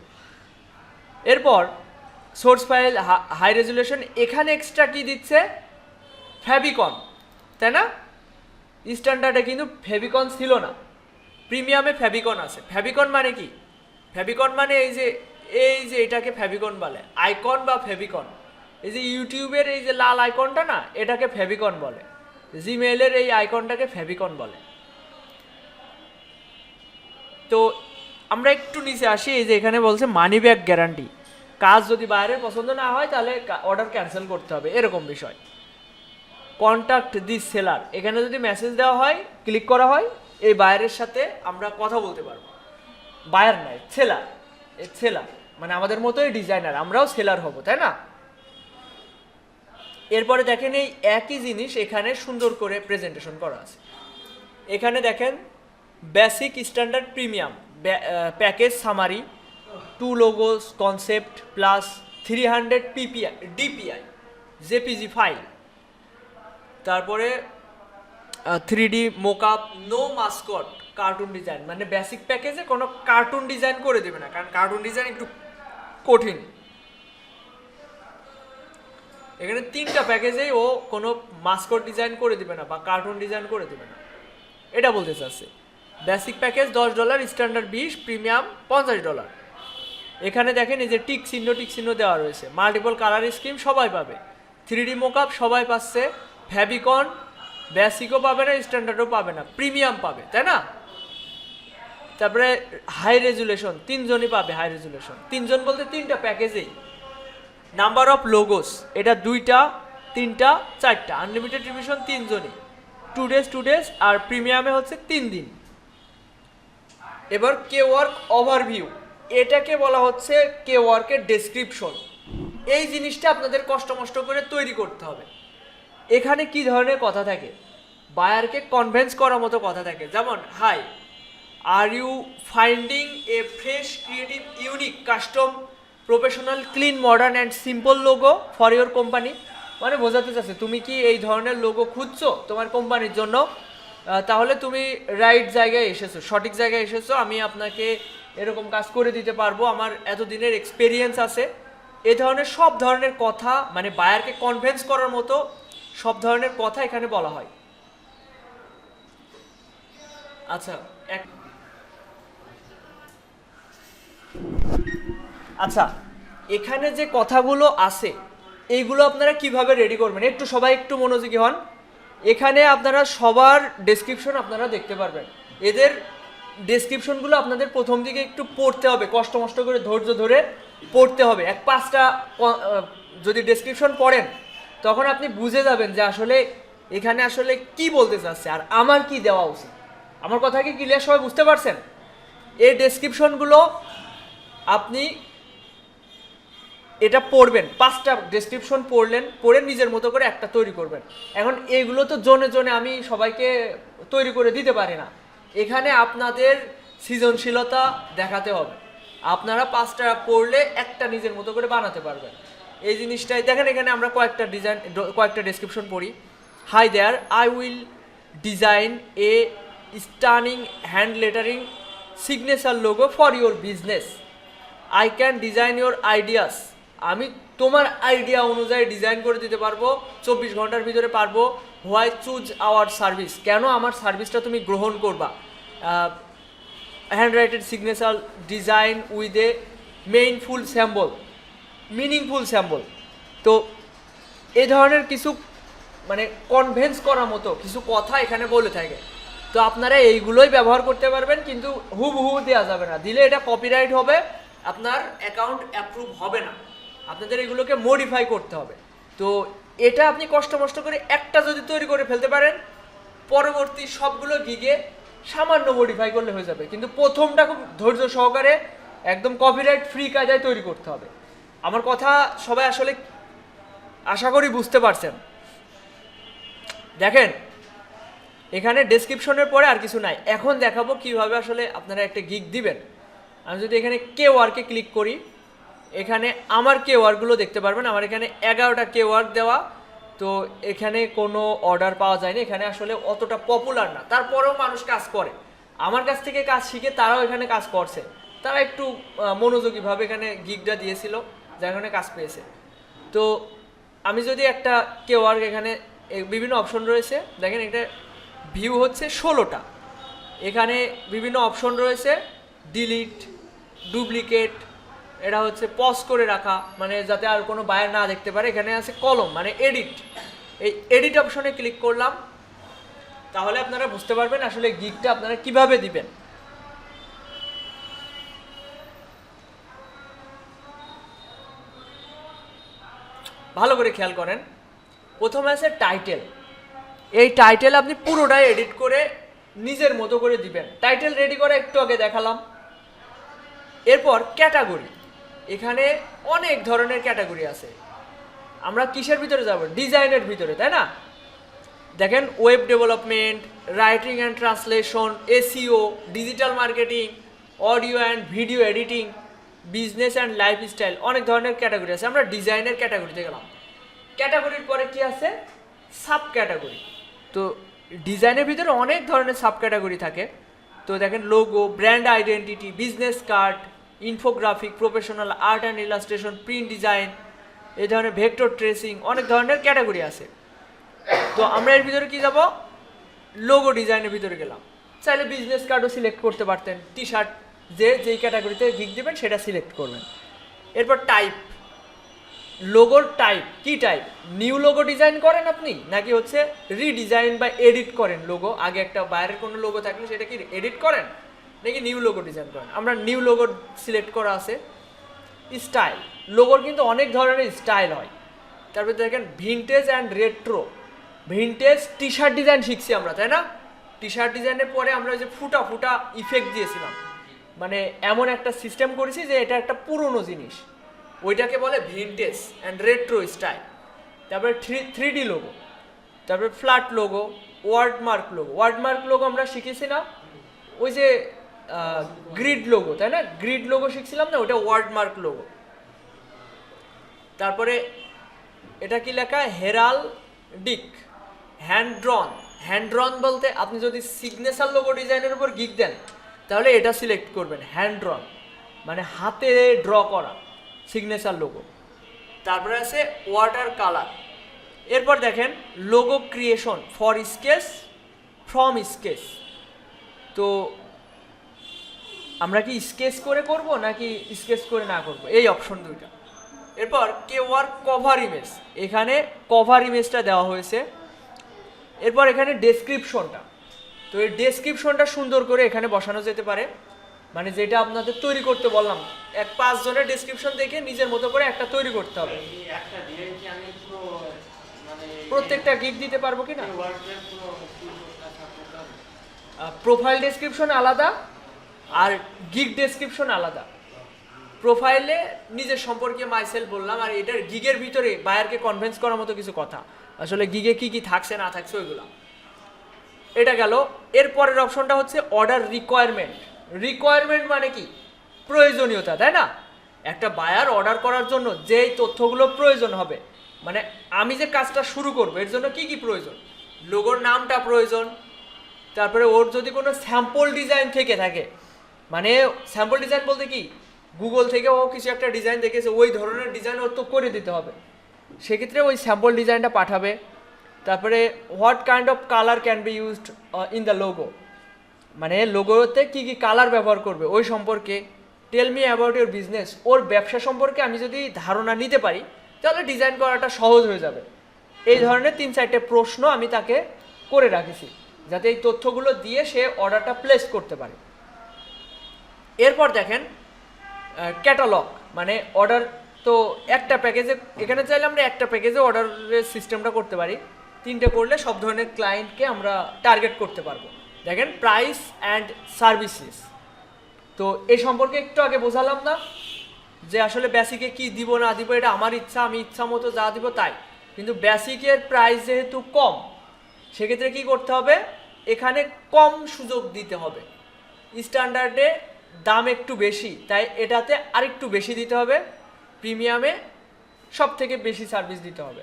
এরপর সোর্স ফাইল, হাই রেজুলেশন, এখানে এক্সট্রা কি দিচ্ছে? ফেভিকন, তাই না? স্ট্যান্ডার্ডে কিন্তু ফেভিকন ছিল না, প্রিমিয়ামে ফেভিকন আছে। ফেভিকন মানে কি? ফেভিকন মানে এই যে এটাকে ফেভিকন বলে, আইকন বা ফেভিকন। এই যে ইউটিউবের এই যে লাল আইকনটা না, এটাকে ফেভিকন বলে। জিমেইলের এই আইকনটাকে ফেভিকন বলে। তো আমরা একটু নিচে আসি, এই যে এখানে বলছে মানি ব্যাক গ্যারান্টি, কাজ যদি বাইরের পছন্দ না হয় তাহলে অর্ডার ক্যান্সেল করতে হবে, এরকম বিষয়। কন্ট্যাক্ট দিস সেলার, এখানে যদি মেসেজ দেওয়া হয়, ক্লিক করা হয়, এই বায়ারের সাথে আমরা কথা বলতে পারবো। বায়ার নয়, সেলার মানে আমাদের মতোই ডিজাইনার, আমরাও সেলার হব, তাই না? এরপরে দেখেন এই একই জিনিস এখানে সুন্দর করে প্রেজেন্টেশন করা আছে। এখানে দেখেন basic, standard, premium, package summary, 2 logos concept plus 300 DPI JPG file, তারপরে 3D mockup, no mascot, cartoon design, মানে বেসিক প্যাকেজে কোনো কার্টুন ডিজাইন করে দেবে না, কারণ কার্টুন ডিজাইন একটু কঠিন। এখানে 3টা প্যাকেজেই ও কোনো মাস্কট ডিজাইন করে দিবে না বা কার্টুন ডিজাইন করে দিবে না, এটা বলতে চাচ্ছে। Basic package $10, standard 20, premium $50। এখানে দেখেন এই যে টিক চিহ্ন দেওয়া রয়েছে। মাল্টিপল কালার স্কিম সবাই পাবে, 3D মোকআপ সবাই পাচ্ছে, ফেভিকন বেসিকও পাবে না, স্ট্যান্ডার্ডও পাবে না, প্রিমিয়াম পাবে, তাই না? তারপরে হাই রেজুলেশন 3 জনই পাবে, হাই রেজুলেশন 3 জন বলতে 3টা প্যাকেজেই। নাম্বার অফ লোগোস, এটা 2টা, 3টা, 4টা, আনলিমিটেড রিভিশন 3 জনই, 2 ডেজ, আর প্রিমিয়ামে হচ্ছে 3 দিন। এবার কে ওয়ার্ক ওভারভিউ, এটাকে বলা হচ্ছে কে ওয়ার্কের ডেসক্রিপশন। এই জিনিসটা আপনাদের কষ্ট করে তৈরি করতে হবে। এখানে কি ধরনের কথা থাকে? বায়ারকে কনভিন্স করার মতো কথা থাকে, যেমন hi are you finding a fresh creative unique custom professional clean modern and simple logo for your company? মানে বোঝাতে চাচ্ছে তুমি কি এই ধরনের লোগো খুঁজছো তোমার কোম্পানির জন্য, তাহলে তুমি রাইট জায়গায় এসেছো, সঠিক জায়গায় এসেছো। আমি আপনাকে এরকম কাজ করে দিতে পারবো, আমার এতদিনের এক্সপেরিয়েন্স আছে। এ ধরনের সব ধরনের কথা, মানে বায়ারকে কনভিন্স করার মতো সব ধরনের কথা এখানে বলা হয়। আচ্ছা আচ্ছা, এখানে যে কথাগুলো আছে এইগুলো আপনারা কিভাবে রেডি করবেন, একটু সবাই একটু মনোযোগী হন। এখানে আপনারা সবার ডেসক্রিপশন আপনারা দেখতে পারবেন। এদের ডেসক্রিপশনগুলো আপনাদের প্রথম দিকে একটু পড়তে হবে, কষ্ট মষ্ট করে ধৈর্য ধরে পড়তে হবে। 1-5টা যদি ডেসক্রিপশন পড়েন তখন আপনি বুঝে যাবেন যে আসলে এখানে আসলে কি বলতে চাচ্ছে আর আমার কি দেওয়া উচিত। আমার কথা কি ক্লিয়ার, সবাই বুঝতে পারছেন? এই ডেসক্রিপশনগুলো আপনি এটা পড়বেন, 5টা ডেসক্রিপশন পড়ে নিজের মতো করে একটা তৈরি করবেন। এখন এইগুলো তো জনে জনে আমি সবাইকে তৈরি করে দিতে পারি না, এখানে আপনাদের সৃজনশীলতা দেখাতে হবে। আপনারা 5টা পড়লে একটা নিজের মতো করে বানাতে পারবেন। এই জিনিসটাই দেখেন, এখানে আমরা কয়েকটা ডেসক্রিপশন পড়ি। Hi there, I will design a stunning hand lettering signature logo for your business. I can design your ideas. আমি তোমার আইডিয়া অনুযায়ী ডিজাইন করে দিতে পারবো, 24 ঘন্টার ভিতরে পারবো। হোয়াই চুজ আওয়ার সার্ভিস, কেন আমার সার্ভিসটা তুমি গ্রহণ করবা। Hand written signature design with a meaningful symbol, meaningful symbol. তো এই ধরনের কিছু মানে কনভেন্স করার মতো কিছু কথা এখানে বলে থাকে। তো আপনারা এইগুলোই ব্যবহার করতে পারবেন, কিন্তু হুবহু দেওয়া যাবে না, দিলে এটা কপিরাইট হবে, আপনার অ্যাকাউন্ট অ্যাপ্রুভ হবে না। আপনাদের এগুলোকে মডিফাই করতে হবে। তো এটা আপনি কষ্ট মষ্ট করে একটা যদি তৈরি করে ফেলতে পারেন, পরবর্তী সবগুলো গিগে সামান্য মডিফাই করলে হয়ে যাবে। কিন্তু প্রথমটা খুব ধৈর্য সহকারে একদম কপিরাইট ফ্রি কায়দায় তৈরি করতে হবে। আমার কথা সবাই আসলে আশা করি বুঝতে পারছেন। দেখেন এখানে ডেসক্রিপশনের পরে আর কিছু নাই। এখন দেখাবো কিভাবে আসলে আপনারা একটা গিগ দিবেন। আমি যদি এখানে কেওয়ার্কে ক্লিক করি, এখানে আমার কেওয়ার্কগুলো দেখতে পারবেন। আমার এখানে 11টা কেওয়ার্ক দেওয়া। তো এখানে কোনো অর্ডার পাওয়া যায়নি, এখানে আসলে অতটা পপুলার না, তারপরেও মানুষ কাজ করে। আমার কাছ থেকে কাজ শিখে তারাও এখানে কাজ করছে, তারা একটু মনোযোগীভাবে এখানে গিগটা দিয়েছিল, যার কারণে কাজ পেয়েছে। তো আমি যদি একটা কেওয়ার্ক, এখানে বিভিন্ন অপশন রয়েছে, দেখেন এটা ভিউ হচ্ছে 16টা। এখানে বিভিন্ন অপশন রয়েছে, ডিলিট, ডুপ্লিকেট, এটা হচ্ছে পজ করে রাখা, মানে যাতে আর কোনো বায়ার না দেখতে পারে। এখানে আছে কলম, মানে এডিট। এই এডিট অপশনে ক্লিক করলাম, তাহলে আপনারা বুঝতে পারবেন আসলে গিগটা আপনারা কিভাবে দিবেন। ভালো করে খেয়াল করেন, প্রথমে আছে টাইটেল। এই টাইটেল আপনি পুরোটাই এডিট করে নিজের মতো করে দিবেন। টাইটেল রেডি করে একটু আগে দেখালাম। এরপর ক্যাটাগরি, এখানে অনেক ধরনের ক্যাটাগরি আছে। আমরা কিসের ভিতরে যাব? ডিজাইনের ভিতরে, তাই না? দেখেন web development, writing and translation, SEO, digital marketing, audio and video editing, business and lifestyle, অনেক ধরনের ক্যাটাগরি আছে। আমরা ডিজাইনের ক্যাটাগরিতে গেলাম। ক্যাটাগরির পরে কি আছে? Sub category. তো ডিজাইনের ভিতরে অনেক ধরনের সাব ক্যাটাগরি থাকে। তো দেখেন logo, brand identity, business card, infographic, professional art and illustration, print design, এই ধরনের ভেক্টর ট্রেসিং, অনেক ধরনের ক্যাটাগরি আছে। তো আমরা এর ভিতরে কি যাব? লোগো ডিজাইনের ভিতরে গেলাম। চাইলে বিজনেস কার্ডও সিলেক্ট করতে পারতেন, টি শার্ট, যেই ক্যাটাগরিতে গিগ দেবেন সেটা সিলেক্ট করবেন। এরপর টাইপ, লোগোর টাইপ, কি টাইপ? নিউ লোগো ডিজাইন করেন আপনি, নাকি হচ্ছে রিডিজাইন বা এডিট করেন লোগো? আগে একটা বাইরের কোনো লোগো থাকলে সেটা কি এডিট করেন, নাকি নিউ লোগো ডিজাইন করেন? আমরা নিউ লোগো সিলেক্ট করা আছে। স্টাইল, লোগোর কিন্তু অনেক ধরনের স্টাইল হয়। তারপরে দেখেন vintage and retro. Vintage T shirt design শিখছি আমরা, তাই না? টি শার্ট ডিজাইনের পরে আমরা ওই যে ফুটা ফুটা ইফেক্ট দিয়েছিলাম, মানে এমন একটা সিস্টেম করেছি যে এটা একটা পুরনো জিনিস, ওইটাকে বলে ভিনটেজ অ্যান্ড রেট্রো স্টাইল। তারপরে 3D লোগো, তারপরে ফ্ল্যাট লোগো, ওয়ার্ডমার্ক লোগো। ওয়ার্ডমার্ক লোগো আমরা শিখেছি না, ওই যে গ্রিড লোগো, তাই না? গ্রিড লোগো শিখছিলাম না, ওটা ওয়ার্ডমার্ক লোগো। তারপরে এটা কি লেখা? হেরালডিক, হ্যান্ড ড্রন। হ্যান্ড ড্রন বলতে আপনি যদি সিগনেচার লোগো ডিজাইনের উপর গিক দেন তাহলে এটা সিলেক্ট করবেন, হ্যান্ড ড্রন মানে হাতে ড্র করা সিগনেচার লোগো। তারপরে আছে ওয়াটার কালার। এরপর দেখেন logo creation for sketch, from sketch. তো আমরা কি স্কেচ করে করব নাকি স্কেচ করে না করব, এই অপশন দুইটা। এরপর কেওয়ার্ক কভার ইমেজ, এখানে কভার ইমেজটা দেওয়া হয়েছে। এরপর এখানে ডেসক্রিপশনটা, তো এই ডেসক্রিপশনটা সুন্দর করে এখানে বসানো যেতে পারে, মানে যেটা আপনাদের তৈরি করতে বললাম, 5 জনের ডেসক্রিপশন দেখে নিজের মতো করে একটা তৈরি করতে হবে। প্রত্যেকটা গিগ দিতে পারবো কিনা? প্রোফাইল ডেসক্রিপশন আলাদা আর গিগ ডেসক্রিপশন আলাদা। প্রোফাইলে নিজের সম্পর্কে মাইসেলফ বললাম, আর এটার গিগের ভিতরে বায়ারকে কনভিন্স করার মতো কিছু কথা, আসলে গিগে কি কি থাকছে না থাকছে ওইগুলো। এটা গেল। এরপরের অপশনটা হচ্ছে অর্ডার রিকোয়ারমেন্ট। রিকোয়ারমেন্ট মানে কি? প্রয়োজনীয়তা, তাই না? একটা বায়ার অর্ডার করার জন্য যেই তথ্যগুলো প্রয়োজন হবে, মানে আমি যে কাজটা শুরু করবো এর জন্য কি কি প্রয়োজন, লোগোর নামটা প্রয়োজন, তারপরে ওর যদি কোনো স্যাম্পল ডিজাইন থেকে থাকে, মানে স্যাম্পল ডিজাইন বলতে কি, গুগল থেকে ও কিছু একটা ডিজাইন দেখেছে, ওই ধরনের ডিজাইন ওর তো করে দিতে হবে, সেক্ষেত্রে ওই স্যাম্পল ডিজাইনটা পাঠাবে। তারপরে what kind of colour can be used in the logo, মানে লোগোতে কী কী কালার ব্যবহার করবে ওই সম্পর্কে। Tell me about your business, ওর ব্যবসা সম্পর্কে আমি যদি ধারণা নিতে পারি তাহলে ডিজাইন করাটা সহজ হয়ে যাবে। এই ধরনের 3-4টে প্রশ্ন আমি তাকে করে রাখেছি যাতে এই তথ্যগুলো দিয়ে সে অর্ডারটা প্লেস করতে পারে। এরপর দেখেন ক্যাটালগ, মানে অর্ডার তো একটা প্যাকেজে, এখানে চাইলে আমরা একটা প্যাকেজে অর্ডারের সিস্টেমটা করতে পারি, 3টে করলে সব ধরনের ক্লায়েন্টকে আমরা টার্গেট করতে পারবো। দেখেন প্রাইস অ্যান্ড সার্ভিসেস, তো এই সম্পর্কে একটু আগে বোঝালাম না যে আসলে বেসিকে কি দিব না দিব এটা আমার ইচ্ছা, আমি ইচ্ছা মতো যা দিব তাই, কিন্তু বেসিকের প্রাইস যেহেতু কম সেক্ষেত্রে কি করতে হবে, এখানে কম সুযোগ দিতে হবে। স্ট্যান্ডার্ডে দাম একটু বেশি, তাই এটাতে আরেকটু বেশি দিতে হবে, প্রিমিয়ামে সব থেকে বেশি সার্ভিস দিতে হবে।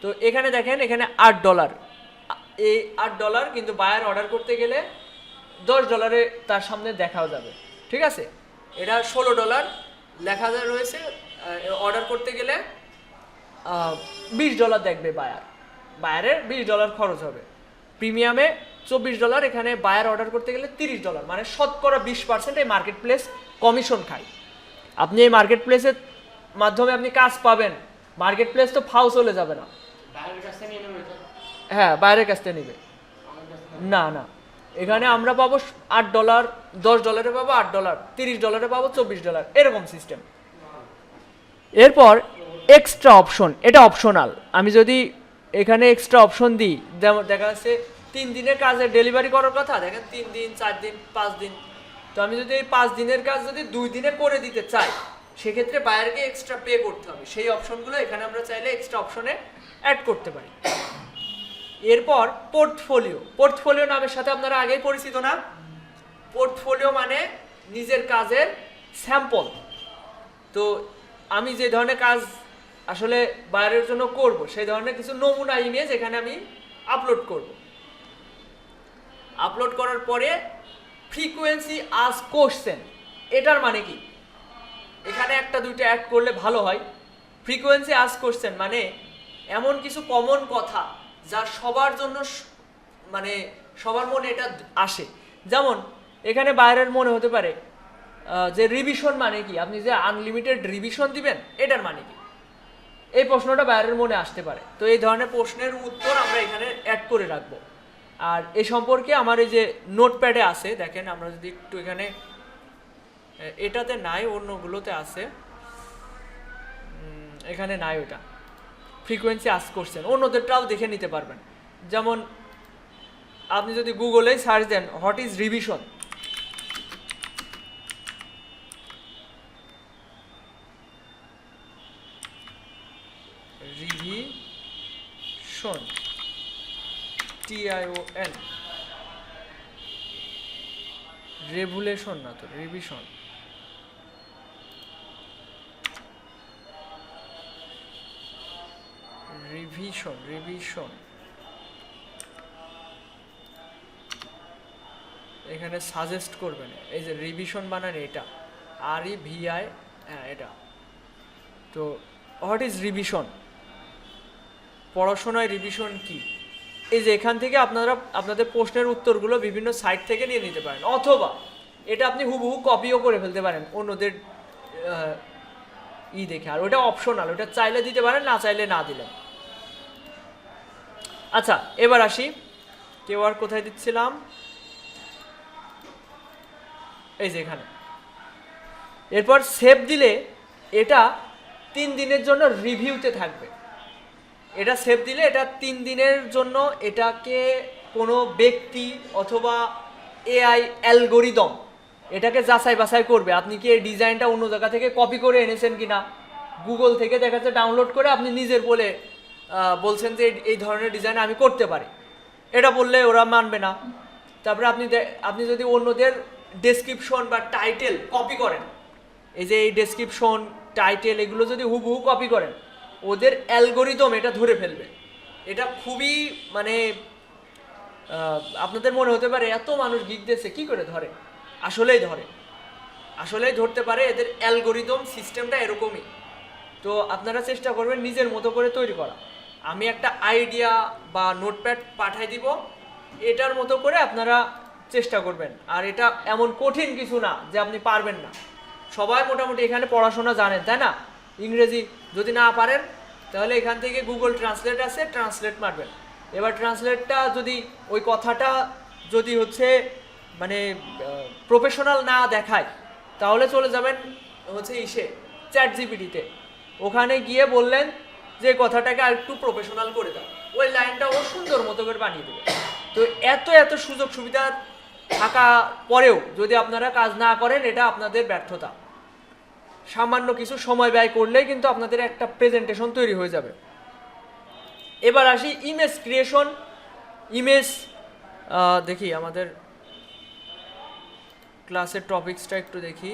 তো এখানে দেখেন এখানে $8, এই $8, কিন্তু বায়ার অর্ডার করতে গেলে $10 তার সামনে দেখাও যাবে, ঠিক আছে? এটা $16 লেখা রয়েছে, অর্ডার করতে গেলে $20 দেখবে বায়ারের $20 খরচ হবে। প্রিমিয়ামে $24, এখানে বায়ার অর্ডার করতে গেলে $30, মানে শতকরা 20% এই মার্কেট প্লেস কমিশন খায়। আপনি এই মার্কেট প্লেসের মাধ্যমে আপনি কাজ পাবেন, মার্কেট প্লেস তো ফাও চলে যাবে না। হ্যাঁ, বাইরের কাছ থেকে নেবে না, না, এখানে আমরা পাবো $8, $10 পাবো $8, $30 পাবো $24, এরকম সিস্টেম। এরপর এক্সট্রা অপশন, এটা অপশনাল। আমি যদি এখানে এক্সট্রা অপশন দিই, যেমন দেখা যাচ্ছে 3 দিনের কাজে ডেলিভারি করার কথা, দেখেন 3 দিন, 4 দিন, 5 দিন, তো আমি যদি এই 5 দিনের কাজ যদি 2 দিনে করে দিতে চাই সেক্ষেত্রে বায়ারকে এক্সট্রা পে করতে হবে। সেই অপশনগুলো এখানে আমরা চাইলে এক্সট্রা অপশনে অ্যাড করতে পারি। এরপর পোর্টফোলিও। পোর্টফোলিও নামের সাথে আপনারা আগেই পরিচিত না? পোর্টফোলিও মানে নিজের কাজের স্যাম্পল। তো আমি যে ধরনের কাজ আসলে বায়ারের জন্য করব সেই ধরনের কিছু নমুনা ইমেজ এখানে আমি আপলোড করব। আপলোড করার পরে ফ্রিকোয়েন্সি আস্ক কোশ্চেন, এটার মানে কি, এখানে 1-2টা অ্যাড করলে ভালো হয়। ফ্রিকোয়েন্সি আস্ক কোশ্চেন মানে এমন কিছু কমন কথা যা সবার জন্য, মানে সবার মনে এটা আসে। যেমন এখানে বায়ারের মনে হতে পারে যে রিভিশন মানে কি, আপনি যে আনলিমিটেড রিভিশন দিবেন এটার মানে কি, এই প্রশ্নটা বায়ারের মনে আসতে পারে। তো এই ধরনের প্রশ্নের উত্তর আমরা এখানে অ্যাড করে রাখবো। আর এ সম্পর্কে আমার এই যে নোটপ্যাডে আছে, দেখেন আমরা যদি একটু এখানে, এটাতে নাই, অন্যগুলোতে আছে, এখানে নাই ওটা। ফ্রিকোয়েন্সি আস্ক কোশ্চেন অন্যদেরটাও দেখে নিতে পারবেন। যেমন আপনি যদি গুগলে সার্চ দেন what is revision, revision TION, revolution না তো, রিভিশন। রিভিশন এখানে সাজেস্ট করবেন, এই যে রিভিশন বানান এটা, REVI, হ্যাঁ এটা। তো হোয়াট ইজ রিভিশন? পড়াশোনায় রিভিশন কি? এই যে এখান থেকে আপনারা আপনাদের প্রশ্নের উত্তরগুলো বিভিন্ন সাইট থেকে নিয়ে নিতে পারেন, অথবা এটা আপনি হুবহু কপিও করে ফেলতে পারেন অন্যদের দেখে। আর ওটা অপশনাল, ওটা চাইলে দিতে পারেন, না চাইলে না দিলেন। আচ্ছা এবার আসি, কেউ আর কোথায় দিচ্ছিলাম, এই যে এখানে। এরপর সেভ দিলে এটা 3 দিনের জন্য রিভিউতে থাকবে। এটা সেভ দিলে এটা 3 দিনের জন্য এটাকে কোনো ব্যক্তি অথবা AI অ্যালগোরিদম এটাকে যাচাই বাছাই করবে, আপনি কি এই ডিজাইনটা অন্য জায়গা থেকে কপি করে এনেছেন কিনা। গুগল থেকে দেখা যাচ্ছে ডাউনলোড করে আপনি নিজের বলে বলছেন যে এই ধরনের ডিজাইন আমি করতে পারি, এটা বললে ওরা মানবে না। তারপরে আপনি যদি অন্যদের ডেসক্রিপশন বা টাইটেল কপি করেন, এই যে এই ডেসক্রিপশন টাইটেল এগুলো যদি হুবহু কপি করেন, ওদের অ্যালগোরিদম এটা ধরে ফেলবে। এটা খুবই মানে আপনাদের মনে হতে পারে এত মানুষ গিগ দিয়েছে কী করে ধরে, আসলেই ধরতে পারে, এদের অ্যালগোরিদম সিস্টেমটা এরকমই। তো আপনারা চেষ্টা করবেন নিজের মতো করে তৈরি করা। আমি একটা আইডিয়া বা নোটপ্যাড পাঠাই দিব, এটার মতো করে আপনারা চেষ্টা করবেন। আর এটা এমন কঠিন কিছু না যে আপনি পারবেন না, সবাই মোটামুটি এখানে পড়াশোনা জানেন, তাই না? ইংরেজি যদি না পারেন তাহলে এখান থেকে গুগল ট্রান্সলেট আছে, ট্রান্সলেট মারবেন। এবার ট্রান্সলেটটা যদি ওই কথাটা যদি হচ্ছে মানে প্রফেশনাল না দেখায়, তাহলে চলে যাবেন হচ্ছে ChatGPT-তে, ওখানে গিয়ে বললেন যে কথাটাকে আর একটু প্রফেশনাল করে দাও, ওই লাইনটা ও সুন্দর মতো করে বানিয়ে দেবে। তো এত সুযোগ সুবিধা থাকা পরেও যদি আপনারা কাজ না করেন, এটা আপনাদের ব্যর্থতা। সামান্য কিছু সময় ব্যয় করলেই কিন্তু আপনাদের একটা প্রেজেন্টেশন তৈরি হয়ে যাবে। এবার আসি ইমেজ ক্রিয়েশন। দেখি আমাদের ক্লাসের টপিকসটা একটু দেখি।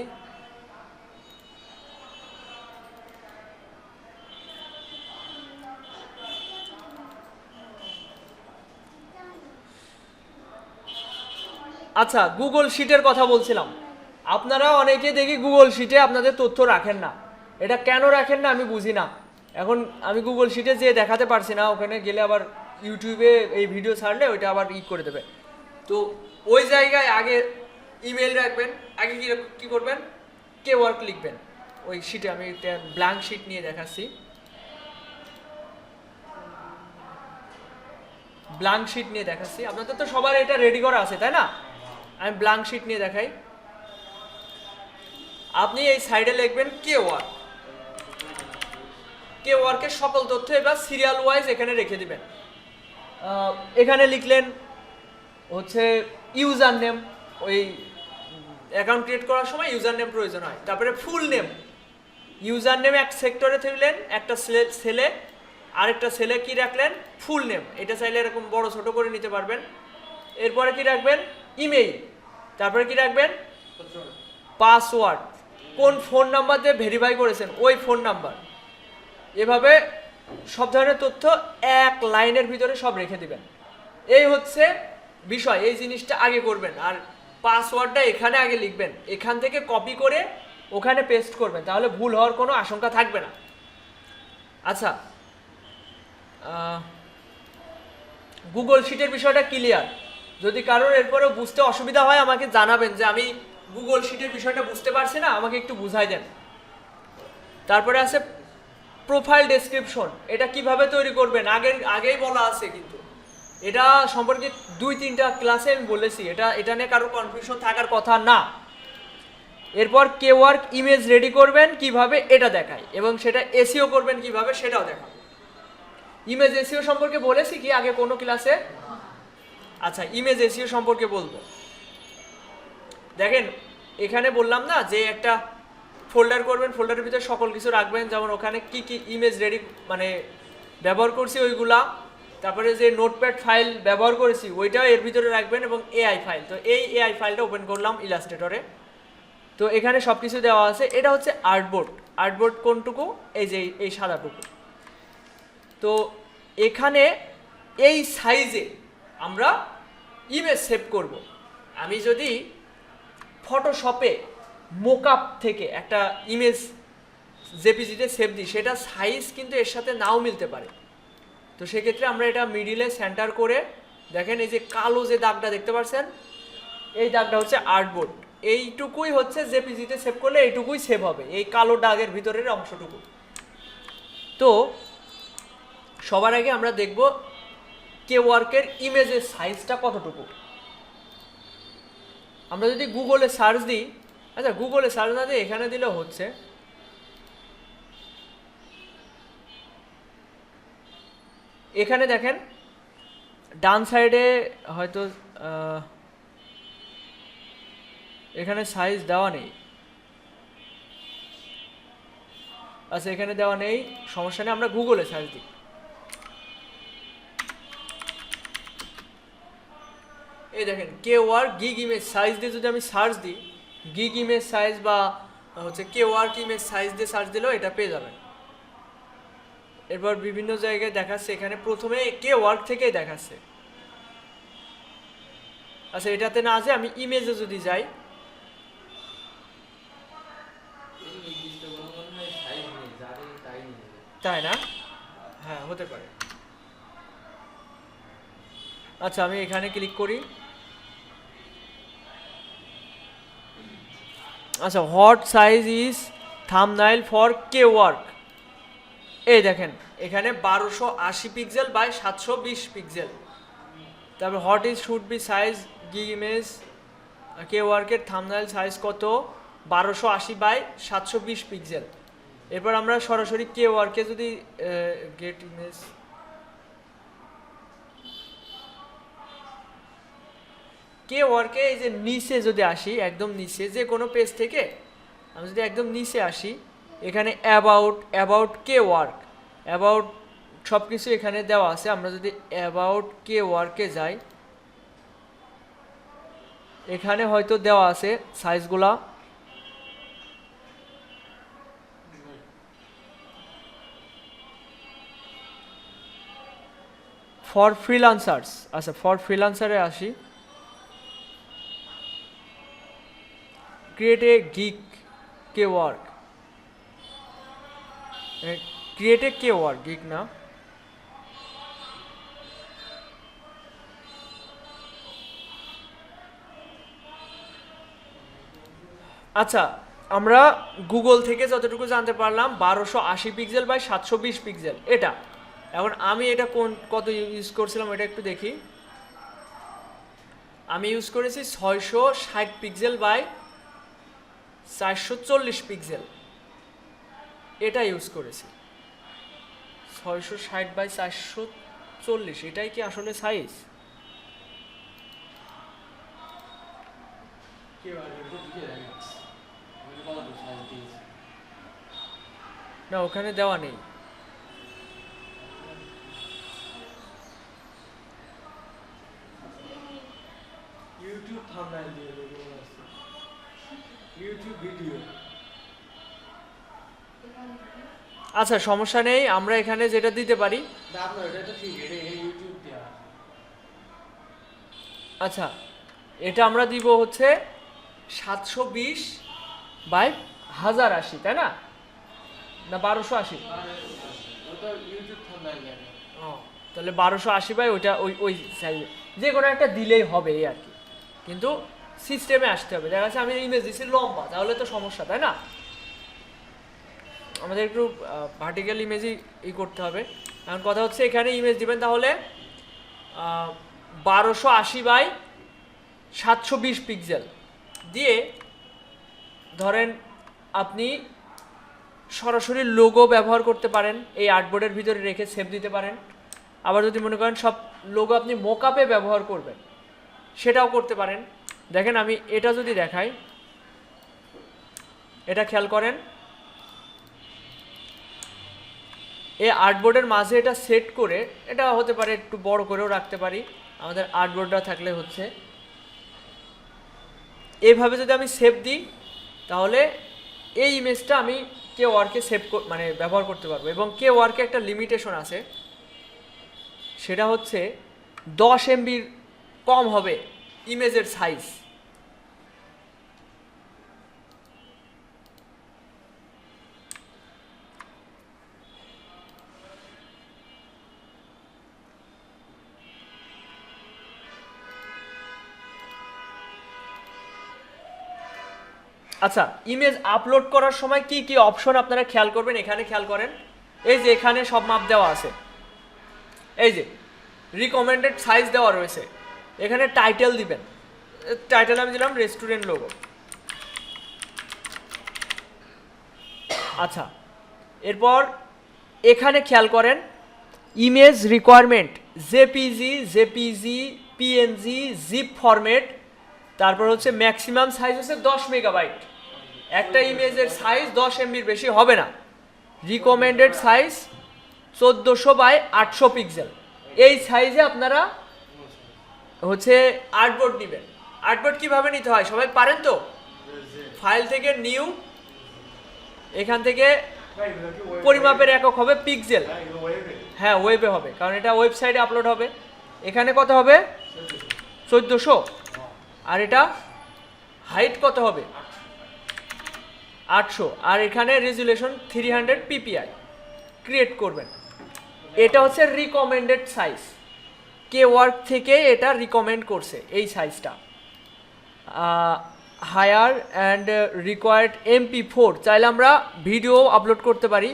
আচ্ছা, গুগল শিটের কথা বলছিলাম। আপনারা অনেকে দেখি গুগল শিটে আপনাদের তথ্য রাখেন না, এটা কেন রাখেন না আমি বুঝি না। এখন আমি গুগল শিটে যে দেখাতে পারছি না, ওখানে গেলে আবার ইউটিউবে এই ভিডিও ছাড়লে ওইটা আবার করে দেবে। তো ওই জায়গায় আগে ইমেল রাখবেন, আগে কি করবেন, ওয়ার্ক লিখবেন ওই শিটে। আমি একটা ব্ল্যাঙ্ক শিট নিয়ে দেখাচ্ছি, আপনাদের তো সবার এটা রেডি করা আছে তাই না? আমি ব্ল্যাঙ্ক শিট নিয়ে দেখাই। আপনি এই সাইডে লিখবেন ওয়ার্কের সকল তথ্য এবার সিরিয়াল ওয়াইজ এখানে রেখে দিবেন। এখানে লিখলেন হচ্ছে ইউজার নেম, ওই অ্যাকাউন্ট ক্রিয়েট করার সময় ইউজার নেম প্রয়োজন হয়। তারপরে ফুল নেম, ইউজার নেম এক সেক্টরে থাকলেন, একটা সেলে, আরেকটা সেলে কি রাখলেন, ফুল নেম। এটা চাইলে এরকম বড় ছোট করে নিতে পারবেন। এরপরে কি রাখবেন, ইমেইল। তারপরে কি রাখবেন, পাসওয়ার্ড, কোন ফোন নাম্বার দিয়ে ভেরিফাই করেছেন ওই ফোন নাম্বার। এভাবে সব ধরনের তথ্য এক লাইনের ভিতরে সব রেখে দিবেন। এই হচ্ছে বিষয়, এই জিনিসটা আগে করবেন। আর পাসওয়ার্ডটা এখানে আগে লিখবেন, এখান থেকে কপি করে ওখানে পেস্ট করবেন, তাহলে ভুল হওয়ার কোনো আশঙ্কা থাকবে না। আচ্ছা, গুগল শিটের বিষয়টা ক্লিয়ার। যদি কারোর এরপরেও বুঝতে অসুবিধা হয় আমাকে জানাবেন যে আমি গুগল শিটের বিষয়টা বুঝতে পারছি না, আমাকে একটু বুঝাই দেন। তারপরে আছে প্রোফাইল ডেসক্রিপশন, এটা কিভাবে তৈরি করবেন আগেই বলা আছে, কিন্তু এটা সম্পর্কে 2-3টা ক্লাসে আমি বলেছি, এটা নিয়ে কারো কনফিউশন থাকার কথা না। এরপর ওয়ার্ক ইমেজ রেডি করবেন কিভাবে এটা দেখায়, এবং সেটা এসইও করবেন কিভাবে সেটাও দেখায়। ইমেজ এসইও সম্পর্কে বলেছি কি আগে কোনো ক্লাসে? আচ্ছা, ইমেজ এসইও সম্পর্কে বলবো। দেখেন এখানে বললাম না যে একটা ফোল্ডার করবেন, ফোল্ডারের ভিতরে সকল কিছু রাখবেন, যেমন ওখানে কি ইমেজ রেডি মানে ব্যবহার করছি ওইগুলা, তারপরে যে নোটপ্যাড ফাইল ব্যবহার করেছি ওইটাও এর ভিতরে রাখবেন, এবং এআই ফাইল। তো এই এআই ফাইলটা ওপেন করলাম ইলাস্ট্রেটরে। তো এখানে সব কিছু দেওয়া আছে। এটা হচ্ছে আর্টবোর্ড। আর্টবোর্ড কোনটুকু? এই যে এই সাদাটুকু। তো এখানে এই সাইজে আমরা ইমেজ সেভ করব। আমি যদি ফটোশপে মোকআপ থেকে একটা ইমেজ জেপিজিতে সেভ দিই, সেটা সাইজ কিন্তু এর সাথে নাও মিলতে পারে। তো সেক্ষেত্রে আমরা এটা মিডিলে সেন্টার করে, দেখেন এই যে কালো যে দাগটা দেখতে পাচ্ছেন, এই দাগটা হচ্ছে আর্টবোর্ড। এইটুকুই হচ্ছে জেপিজিতে সেভ করলে এইটুকুই সেভ হবে, এই কালো দাগের ভিতরের অংশটুকু। তো সবার আগে আমরা দেখব কেওয়ার্কের ইমেজের সাইজটা কতটুকু। আমরা যদি গুগলে সার্চ দিই, আচ্ছা গুগলে সার্চ না দিয়ে এখানে দিলেও হচ্ছে। এখানে দেখেন ডান সাইডে হয়তো এখানে সাইজ দেওয়া নেই। আচ্ছা এখানে দেওয়া নেই, সমস্যা নেই, আমরা গুগলে সার্চ দিই। এই দেখেন কেওয়ার্ক গিগ ইমেজ সাইজ দিয়ে যদি আমি সার্চ দিই, গিগ ইমেজ সাইজ বা হচ্ছে কেওয়ার্ক ইমেজ সাইজ দিয়ে সার্চ দিলেও এটা পেয়ে যাবেন। এরপর বিভিন্ন জায়গায় দেখাচ্ছে, এখানে প্রথমে কেওয়ার্ক থেকেই দেখাচ্ছে। আচ্ছা এটাতে না আছে, আমি ইমেজে যদি যাই, তাই না? হ্যাঁ হতে পারে। আচ্ছা আমি এখানে ক্লিক করি। আচ্ছা what size is thumbnail for keyword. এই দেখেন এখানে 1280 পিক্সেল বাই 720 পিক্সেল। তারপর what is should be size gig image কেওয়ার্কের থাম্বনেইল সাইজ কত? 1280 বাই 720 পিক্সেল। এরপর আমরা সরাসরি কেওয়ার্কে যদি গেট ইমেজ, কেওয়ার্কে এই যে নিচে যদি আসি, একদম নিচে যে কোনো পেজ থেকে আমি যদি একদম নিচে আসি, এখানে অ্যাবাউট কেওয়ার্ক, অ্যাবাউট সব কিছু এখানে দেওয়া আছে। আমরা যদি অ্যাবাউট কেওয়ার্কে যাই, এখানে হয়তো দেওয়া আছে সাইজগুলা। ফর ফ্রিল্যান্সার্স, আচ্ছা ফর ফ্রিল্যান্সারে আসি, create a gig কেওয়ার্ক, create a কেওয়ার্ক gig না, আচ্ছা আমরা গুগল থেকে যতটুকু জানতে পারলাম 1280 পিক্সেল বাই 720 পিক্সেল এটা। এখন আমি এটা কত ইউজ করছিলাম এটা একটু দেখি। আমি ইউজ করেছি 660 পিক্সেল বাই 440 পিক্সেল, এটা ইউজ করেছি। 660 বাই 440, এটাই কি আসলে সাইজ? না ওখানে দেওয়া নেই। ইউটিউব থাম্বনেইল দিয়ে দেবো, ইউটিউব ভিডিও। আচ্ছা সমস্যা নেই, আমরা এখানে যেটা দিতে পারি। আচ্ছা এটা আমরা দিব হচ্ছে 720 বাই 1080, তাই না? না 1280? তাহলে 1280 বাই ওইটা ওই সাইজে যে কোনো একটা দিলেই হবে এই আর কি। কিন্তু সিস্টেমে আসতে হবে। দেখা যাচ্ছে আমি ইমেজ দিচ্ছি লম্বা, তাহলে তো সমস্যা, তাই না? আমাদের একটু ভার্টিক্যাল ইমেজই করতে হবে। এখন কথা হচ্ছে এখানে ইমেজ দিবেন তাহলে 1280 বাই 720 পিক্সেল দিয়ে, ধরেন আপনি সরাসরি লোগো ব্যবহার করতে পারেন, এই আর্টবোর্ডের ভিতরে রেখে সেভ দিতে পারেন। আবার যদি মনে করেন সব লোগো আপনি মোকআপে ব্যবহার করবেন, সেটাও করতে পারেন। দেখেন আমি এটা যদি দেখাই, এটা খেয়াল করেন, এই আর্টবোর্ডের মাঝে এটা সেট করে, এটা হতে পারে একটু বড় করেও রাখতে পারি, আমাদের আর্টবোর্ডটা থাকলে হচ্ছে। এইভাবে যদি আমি সেভ দিই তাহলে এই ইমেজটা আমি কে ওয়ার্কে সেভ মানে ব্যবহার করতে পারবো। এবং কে ওয়ার্কে একটা লিমিটেশন আছে, সেটা হচ্ছে 10 MB কম হবে ইমেজের সাইজ। আচ্ছা, ইমেজ আপলোড করার সময় কি কি অপশন আপনারা খেয়াল করবেন, এখানে খেয়াল করেন। এই যে এখানে সব মাপ দেওয়া আছে, এই যে রিকমেন্ডেড সাইজ দেওয়া রয়েছে, এখানে টাইটেল দিবেন, টাইটেল আমি দিলাম রেস্টুরেন্ট লোগো। আচ্ছা, এরপর এখানে খেয়াল করেন image requirement JPG, PNG, zip format, তারপর হচ্ছে ম্যাক্সিমাম সাইজ হচ্ছে 10 মেগাবাইট। একটা ইমেজের সাইজ 10 MBর বেশি হবে না। Recommended size 1400 by 800 pixel. এই সাইজে আপনারা হচ্ছে আর্টবোর্ড নেবেন। আর্টবোর্ড কিভাবে নিতে হয় সবাই পারেন তো? ফাইল থেকে নিউ, এখান থেকে পরিমাপের একক হবে পিক্সেল। হ্যাঁ, ওয়েবে হবে, কারণ এটা ওয়েবসাইটে আপলোড হবে। এখানে কত হবে? 1400। আর এটা হাইট কত হবে? 800। আর এখানে রেজুলেশন 300 PPI ক্রিয়েট করবেন। এটা হচ্ছে রিকমেন্ডেড সাইজ, কে ওয়ার্ক থেকে এটা রিকমেন্ড করছে এই সাইজটা। হায়ার অ্যান্ড রিকোয়ার্ড MP4, চাইলে আমরা ভিডিও আপলোড করতে পারি।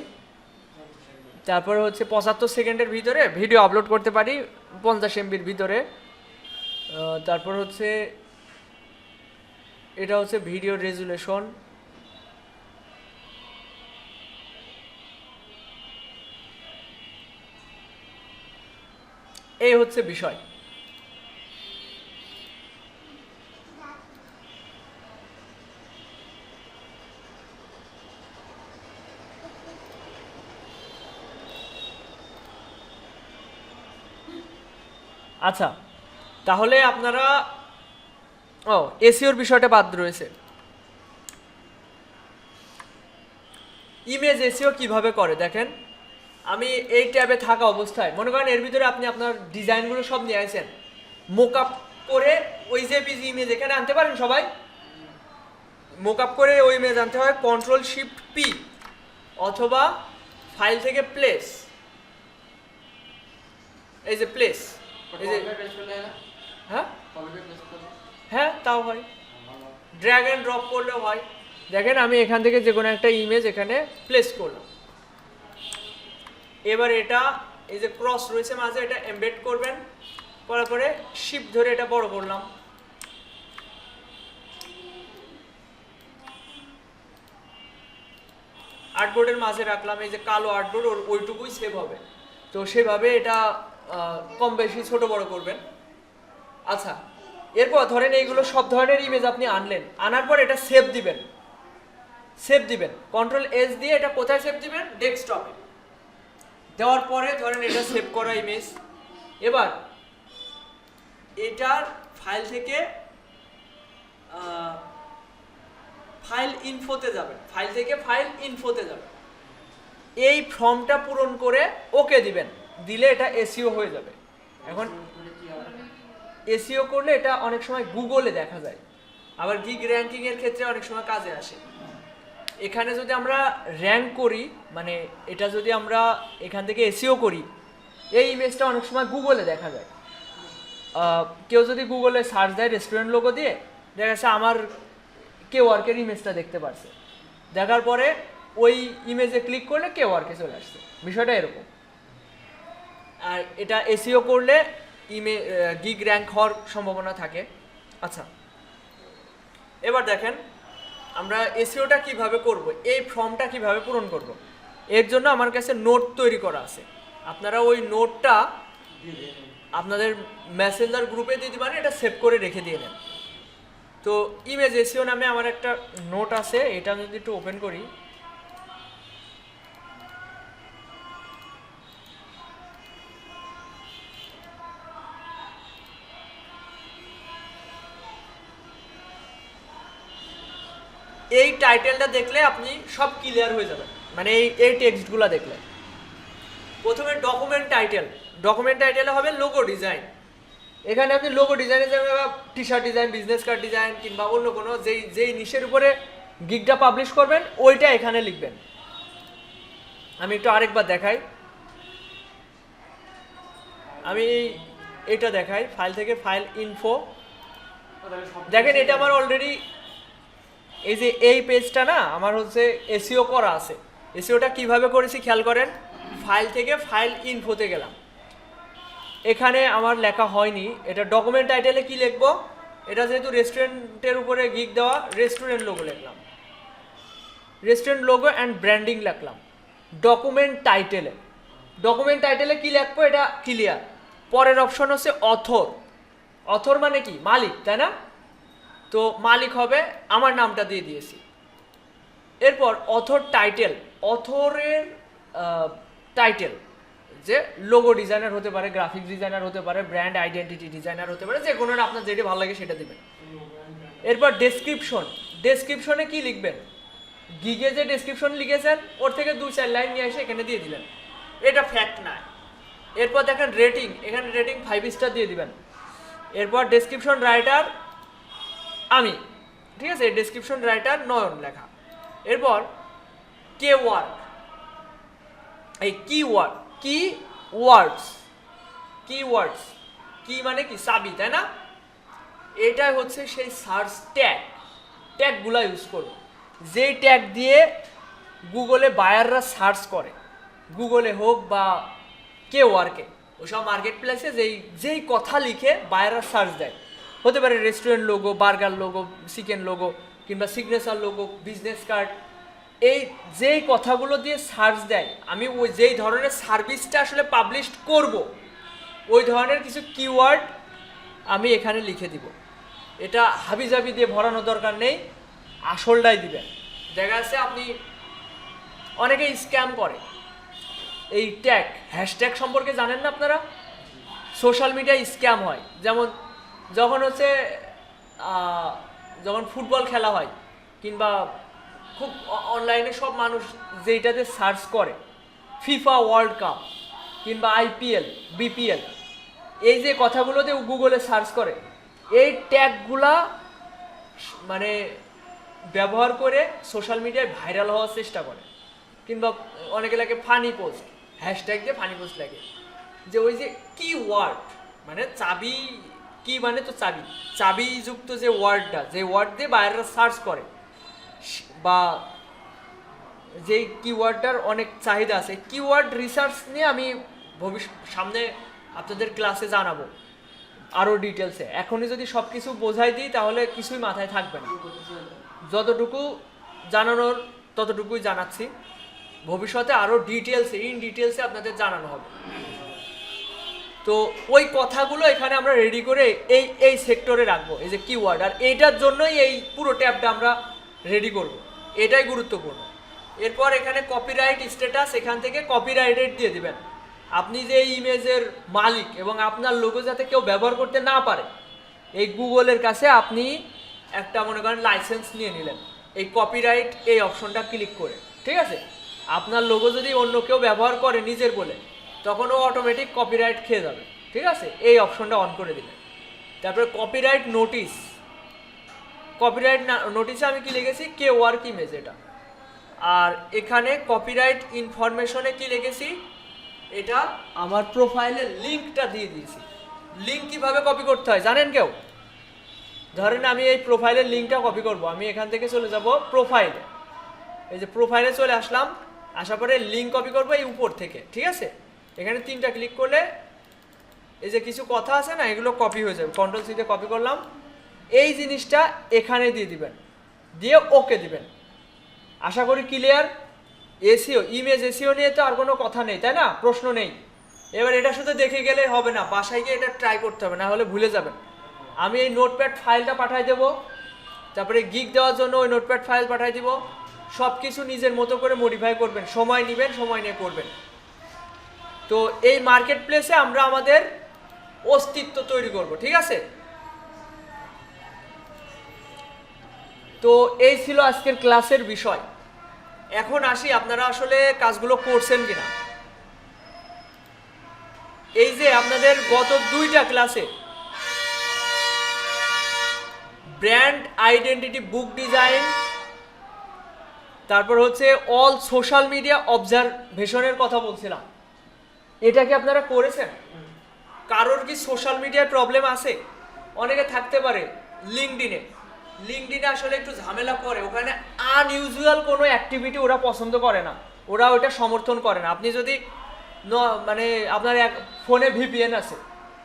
তারপরে হচ্ছে 75 সেকেন্ডের ভিতরে ভিডিও আপলোড করতে পারি 50 MBর ভিতরে। তারপর হচ্ছে এটা হচ্ছে ভিডিও রেজুলেশন। এই হচ্ছে বিষয়। আচ্ছা, তাহলে আপনারা এসইওর বিষয়টা বাদ রয়েছে। ইমেজ এসইও কিভাবে করে দেখেন, আমি এই ট্যাবে থাকা অবস্থায় মনে করেন এর ভিতরে আপনি আপনার ডিজাইনগুলো সব নিয়ে আসেন, মোকআপ করে ওই জেপিজি ইমেজ এখানে আনতে পারেন সবাই। মোকআপ করে ওই ইমেজ আনতে হয় Ctrl+Shift+P, অথবা ফাইল থেকে প্লেস, এই যে প্লেস, এই যে হ্যাঁ হ্যাঁ তাও হয়, ড্র্যাগ অ্যান্ড ড্রপ করলেও হয়। দেখেন আমি এখান থেকে যে কোনো একটা ইমেজ এখানে প্লেস করলাম। এবার এটা এই যে ক্রস রয়েছে মাঝে, এটা এমবেড করবেন, করার পরে শিফট ধরে এটা বড় করলাম। আর্টবোর্ডের মাঝে রাখলাম, এই যে কালো আর্টবোর্ড ওইটুকুই সেভ হবে। তো সেভাবে এটা কম বেশি ছোট বড় করবেন। আচ্ছা, এরপর ধরেন এইগুলো সব ধরনের ইমেজ আপনি আনলেন, আনার পর এটা সেভ দিবেন। Ctrl+S দিয়ে এটা কোথায় সেভ দিবেন? ডেস্কটপে। দেওয়ার পরে ধরেন এটা সেভ করা ইমেজ। এবার এটার ফাইল থেকে ফাইল ইনফোতে যাবেন, এই ফর্মটা পূরণ করে ওকে দিবেন, দিলে এটা এসইও হয়ে যাবে। এখন এসইও করলে এটা অনেক সময় গুগলে দেখা যায়, আবার গিগ র্যাঙ্কিং এর ক্ষেত্রে অনেক সময় কাজে আসে। এখানে যদি আমরা র্যাঙ্ক করি, মানে এটা যদি আমরা এখান থেকে এসইও করি, এই ইমেজটা অনেক সময় গুগলে দেখা যায়। কেউ যদি গুগলে সার্চ দেয় রেস্টুরেন্ট লোগো দিয়ে, দেখা যাচ্ছে আমার কে ওয়ার্কের ইমেজটা দেখতে পারছে, দেখার পরে ওই ইমেজে ক্লিক করলে কে ওয়ার্কে চলে আসছে। বিষয়টা এরকম। আর এটা এসইও করলে গিগ র্যাঙ্ক হওয়ার সম্ভাবনা থাকে। আচ্ছা, এবার দেখেন আমরা এসইওটা কিভাবে করব, এই ফর্মটা কিভাবে পূরণ করব। এর জন্য আমার কাছে নোট তৈরি করা আছে, আপনারা ওই নোটটা আপনাদের মেসেঞ্জার গ্রুপে দিয়ে দিবেন, এটা সেভ করে রেখে দিয়ে নেন। তো ইমেজ এসইও নামে আমার একটা নোট আছে, এটা যদি একটু ওপেন করি, এই টাইটেলটা দেখলে আপনি সব ক্লিয়ার হয়ে যাবেন, মানে এই টেক্সটগুলো দেখলে। প্রথমে ডকুমেন্ট টাইটেলে হবে লোগো ডিজাইন। এখানে আপনি লোগো ডিজাইনের জায়গায় T shirt design, business card design কিংবা অন্য কোনো যেই নিশের উপরে গিগটা পাবলিশ করবেন ওইটা এখানে লিখবেন। আমি একটু আরেকবার দেখাই, আমি এটা দেখাই ফাইল থেকে, ফাইল ইনফো দেখেন, এটা আমার অলরেডি এই যে এই পেজটা না আমার হচ্ছে এসইও করা আছে। এসইওটা কিভাবে করেছি খেয়াল করেন, ফাইল থেকে ফাইল ইনফোতে গেলাম, এখানে আমার লেখা হয়নি। এটা ডকুমেন্ট টাইটেলে কি লিখবো, এটা যেহেতু রেস্টুরেন্টের উপরে গিগ দেওয়া, রেস্টুরেন্ট লোগো লিখলাম, রেস্টুরেন্ট লোগো অ্যান্ড ব্র্যান্ডিং লিখলাম। ডকুমেন্ট টাইটেলে কি লিখবো এটা ক্লিয়ার। পরের অপশন হচ্ছে অথর মানে কি মালিক, তাই না? তো মালিক হবে, আমার নামটা দিয়ে দিয়েছি। এরপর অথরের টাইটেল যে লোগো ডিজাইনার হতে পারে, গ্রাফিক্স ডিজাইনার হতে পারে, ব্র্যান্ড আইডেন্টিটি ডিজাইনার হতে পারে, যে কোনো আপনার যেটা ভালো লাগে সেটা দিবেন। এরপর ডেসক্রিপশনে কি লিখবেন, গিগে যে ডেসক্রিপশন লিখেছেন ওর থেকে 2-4 লাইন নিয়ে এসে এখানে দিয়ে দিলেন, এটা ফ্যাক্ট না। এরপর দেখেন রেটিং, এখানে রেটিং 5 স্টার দিয়ে দিবেন। এরপর ডেসক্রিপশন রাইটার আমি, ঠিক আছে, ডেসক্রিপশন রাইটার নয়ন লেখা। এরপর কিওয়ার্ডস কি মানে কি চাবি, তাই না? এটাই হচ্ছে সেই সার্চ ট্যাগগুলা ইউজ করব, যেই ট্যাগ দিয়ে গুগলে বায়াররা সার্চ করে, গুগলে হোক বা কেওয়ার্কে, ওসব মার্কেট প্লেসে যেই কথা লিখে বায়াররা সার্চ দেয়, হতে পারে restaurant logo, burger logo, chicken logo কিংবা সিগনেচার লোগো, বিজনেস কার্ড, এই যেই কথাগুলো দিয়ে সার্চ দেয়, আমি ওই যেই ধরনের সার্ভিসটা আসলে পাবলিশ করব ওই ধরনের কিছু কিওয়ার্ড আমি এখানে লিখে দিব। এটা হাবিজাবি দিয়ে ভরানোর দরকার নেই, আসলটাই দিবেন। দেখা যাচ্ছে আপনি অনেকে স্ক্যাম করে এই হ্যাশট্যাগ সম্পর্কে জানেন না আপনারা? সোশ্যাল মিডিয়ায় স্ক্যাম হয়, যেমন যখন ফুটবল খেলা হয় কিংবা খুব অনলাইনে সব মানুষ যেইটাতে সার্চ করে, ফিফা ওয়ার্ল্ড কাপ কিংবা IPL, BPL, এই যে কথাগুলোতে গুগলে সার্চ করে, এই ট্যাগগুলা মানে ব্যবহার করে সোশ্যাল মিডিয়ায় ভাইরাল হওয়ার চেষ্টা করে। কিংবা অনেকে লাগে ফানি পোস্ট, হ্যাশট্যাগ দিয়ে ফানি পোস্ট লাগে, যে ওই যে কিওয়ার্ড মানে চাবি, কি মানে তো চাবিযুক্ত যে ওয়ার্ডটা, যে ওয়ার্ড দিয়ে বাইরেরা সার্চ করে বা যেই কিওয়ার্ডটার অনেক চাহিদা আছে, কিওয়ার্ড রিসার্চ নিয়ে আমি সামনে আপনাদের ক্লাসে জানাবো আরও ডিটেলসে। এখনই যদি সব কিছু বোঝাই দিই তাহলে কিছুই মাথায় থাকবে না। যতটুকু জানানোর ততটুকুই জানাচ্ছি, ভবিষ্যতে আরও ইন ডিটেলসে আপনাদের জানানো হবে। তো ওই কথাগুলো এখানে আমরা রেডি করে এই সেক্টরে রাখবো, এই যে কিওয়ার্ড, আর এইটার জন্যই এই পুরো ট্যাবটা আমরা রেডি করব, এটাই গুরুত্বপূর্ণ। এরপর এখানে কপিরাইট স্ট্যাটাস, এখান থেকে কপিরাইটেড দিয়ে দিবেন। আপনি যে এই ইমেজের মালিক এবং আপনার লোগো যাতে কেউ ব্যবহার করতে না পারে, এই গুগলের কাছে আপনি একটা মনে করেন লাইসেন্স নিয়ে নিলেন এই কপিরাইট এই অপশনটা ক্লিক করে, ঠিক আছে? আপনার লোগো যদি অন্য কেউ ব্যবহার করে নিজের বলে, তখন ও অটোমেটিক কপিরাইট খেয়ে যাবে, ঠিক আছে? এই অপশনটা অন করে দিলেন। তারপরে কপিরাইট নোটিসে আমি কি লিখেছি, কেওয়ার্ক ইমেজ এটা। আর এখানে কপিরাইট ইনফরমেশনে কি লিখেছি, এটা আমার প্রোফাইলের লিঙ্কটা দিয়ে দিয়েছি। লিঙ্ক কিভাবে কপি করতে হয় জানেন কেউ? ধরেন আমি এই প্রোফাইলের লিঙ্কটা কপি করব, আমি এখান থেকে চলে যাব প্রোফাইলে, এই যে প্রোফাইলে চলে আসলাম, আসার পরে লিঙ্ক কপি করবো এই উপর থেকে, ঠিক আছে? এখানে 3টা ক্লিক করলে এই যে কিছু কথা আছে না, এগুলো কপি হয়ে যাবে। Ctrl+C দিয়ে কপি করলাম, এই জিনিসটা এখানে দিয়ে দিবেন, দিয়ে ওকে দিবেন। আশা করি ক্লিয়ার। ইমেজ এসিও নিয়ে তো আর কোনো কথা নেই, তাই না? প্রশ্ন নেই। এবার এটা শুধু দেখে গেলে হবে না, বাসায় গিয়ে এটা ট্রাই করতে হবে, না হলে ভুলে যাবেন। আমি এই নোটপ্যাড ফাইলটা পাঠাই দেবো, তারপরে গিগ দেওয়ার জন্য ওই নোটপ্যাড ফাইল পাঠাই দিব। সব কিছু নিজের মতো করে মডিফাই করবেন, সময় নেবেন, সময় নিয়ে করবেন। তো এই মার্কেট প্লেসে আমরা আমাদের অস্তিত্ব তৈরি করব, ঠিক আছে? তো এই ছিল আজকের ক্লাসের বিষয়। এখন আসি আপনারা আসলে কাজগুলো করছেন কিনা। এই যে আপনাদের গত 2টা ক্লাসে ব্র্যান্ড আইডেন্টিটি, বুক ডিজাইন, তারপর হচ্ছে অল সোশ্যাল মিডিয়া অবজারভেশনের কথা বলছিলাম। এটা কি আপনারা করেছেন? কারোর কি সোশ্যাল মিডিয়ায় প্রবলেম আছে? অনেকে থাকতে পারে লিঙ্কডিনে আসলে একটু ঝামেলা করে, ওখানে আনইউজুয়াল কোনো অ্যাক্টিভিটি ওরা পছন্দ করে না, ওরা ওইটা সমর্থন করে না। আপনি যদি মানে আপনার এক ফোনে ভিপিএন আছে,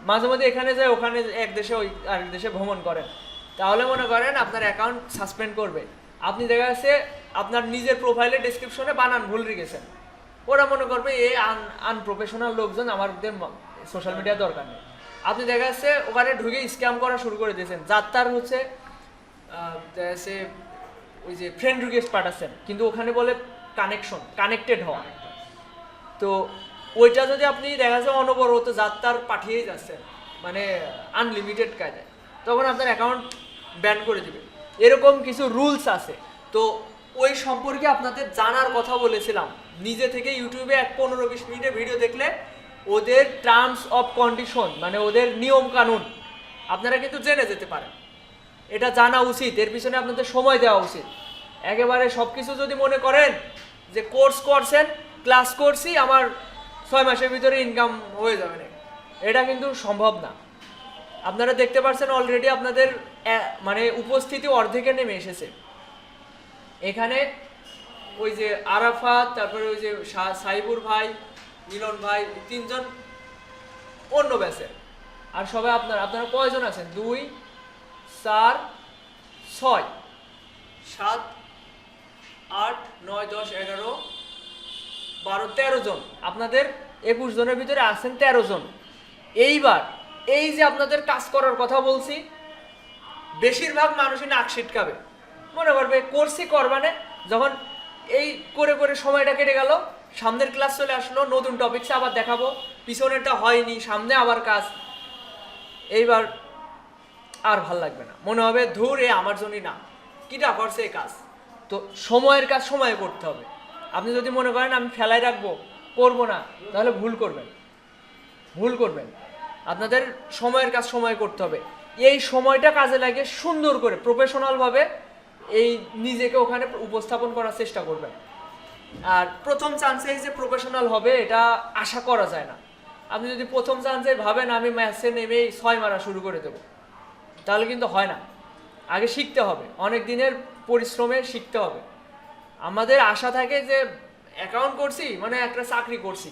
মাঝে মধ্যে এখানে যায় ওখানে এক দেশে ওই আরেক দেশে ভ্রমণ করেন, তাহলে মনে করেন আপনার অ্যাকাউন্ট সাসপেন্ড করবে। আপনি দেখা যাচ্ছে আপনার নিজের প্রোফাইলের ডেসক্রিপশনে বানান ভুল রেখেছেন, ওরা মনে করবে এই আনপ্রফেশনাল লোকজন, আমাদের সোশ্যাল মিডিয়া দরকার নেই। আপনি দেখা যাচ্ছে ওখানে ঢুকে স্ক্যাম করা শুরু করে দিয়েছেন, যার তার হচ্ছে সে ওই যে ফ্রেন্ড রিকোয়েস্ট পাঠাচ্ছেন, কিন্তু ওখানে বলে কানেক্টেড হওয়া। তো ওইটা যদি আপনি দেখা যাচ্ছে অনবরত যার তার পাঠিয়েই যাচ্ছেন, মানে আনলিমিটেড কায়দায়, তখন আপনার অ্যাকাউন্ট ব্যান করে দিবে। এরকম কিছু রুলস আছে। তো ওই সম্পর্কে আপনাদের জানার কথা বলেছিলাম। নিজে থেকে ইউটিউবে 15-20 মিনিটের ভিডিও দেখলে ওদের টার্মস অফ কন্ডিশন, মানে ওদের নিয়ম কানুন আপনারা কিন্তু জেনে যেতে পারেন। এটা জানা উচিত, এর পিছনে আপনাদের সময় দেওয়া উচিত। একেবারে সব কিছু যদি মনে করেন যে কোর্স করছেন, ক্লাস করছি, আমার 6 মাসের ভিতরে ইনকাম হয়ে যাবে না, এটা কিন্তু সম্ভব না। আপনারা দেখতে পাচ্ছেন অলরেডি আপনাদের মানে উপস্থিতি অর্ধেকে নেমে এসেছে। এখানে ওই যে আরাফাত, তারপরে ওই যে সাইবুর ভাই, মিলন ভাই, 3জন অন্য ব্যাচের। আর সবাই আপনারা কয়জন আছেন? 2, 4, 6, 7, 8, 9, 10, 11, 12, 13 জন। আপনাদের 21 জনের ভিতরে আছেন 13 জন। এইবার এই যে আপনাদের কাজ করার কথা বলছি, বেশিরভাগ মানুষই নাক ছিটকাবে, মনে করবে করছি করবানে। যখন এই করে করে সময়টা কেটে গেল, সামনের ক্লাস চলে আসলো, নতুন টপিকসে আবার দেখাবো, পিছনেরটা হয়নি, সামনে আবার কাজ, এইবার আর ভাল লাগবে না, মনে হবে ধুর এ আমার জন্যই না, কিটা করছে এই কাজ। তো সময়ের কাজ সময়ে করতে হবে। আপনি যদি মনে করেন আমি ফেলাই রাখবো, করবো না, তাহলে ভুল করবেন। আপনাদের সময়ের কাজ সময় করতে হবে। এই সময়টা কাজে লাগে সুন্দর করে প্রফেশনালভাবে এই নিজেকে ওখানে উপস্থাপন করার চেষ্টা করবেন। আর প্রথম চান্সে যে প্রফেশনাল হবে এটা আশা করা যায় না। আপনি যদি প্রথম চান্সে ভাবেন আমি ম্যাচে নেমেই 6 মারা শুরু করে দেবো, তাহলে কিন্তু হয় না। আগে শিখতে হবে, অনেক দিনের পরিশ্রমে শিখতে হবে। আমাদের আশা থাকে যে অ্যাকাউন্ট করছি মানে একটা চাকরি করছি,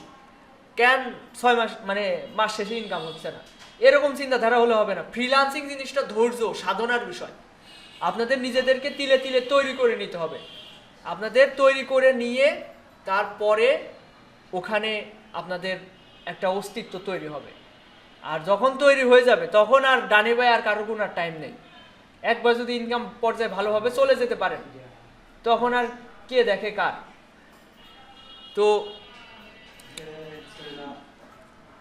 কেন 6 মাস মানে মাস শেষে ইনকাম হচ্ছে না, এরকম চিন্তাধারা হলে হবে না। ফ্রিল্যান্সিং জিনিসটা ধৈর্য সাধনার বিষয়। আপনাদের নিজেদেরকে তিলে তিলে তৈরি করে নিতে হবে। আপনাদের তৈরি করে নিয়ে তারপরে ওখানে আপনাদের একটা অস্তিত্ব তৈরি হবে। আর যখন তৈরি হয়ে যাবে তখন আর ডানে বাই আর কারো কোনো টাইম নেই। একবার যদি ইনকাম পর্যায়ে ভালোভাবে চলে যেতে পারেন, তখন আর কে দেখে কার। তো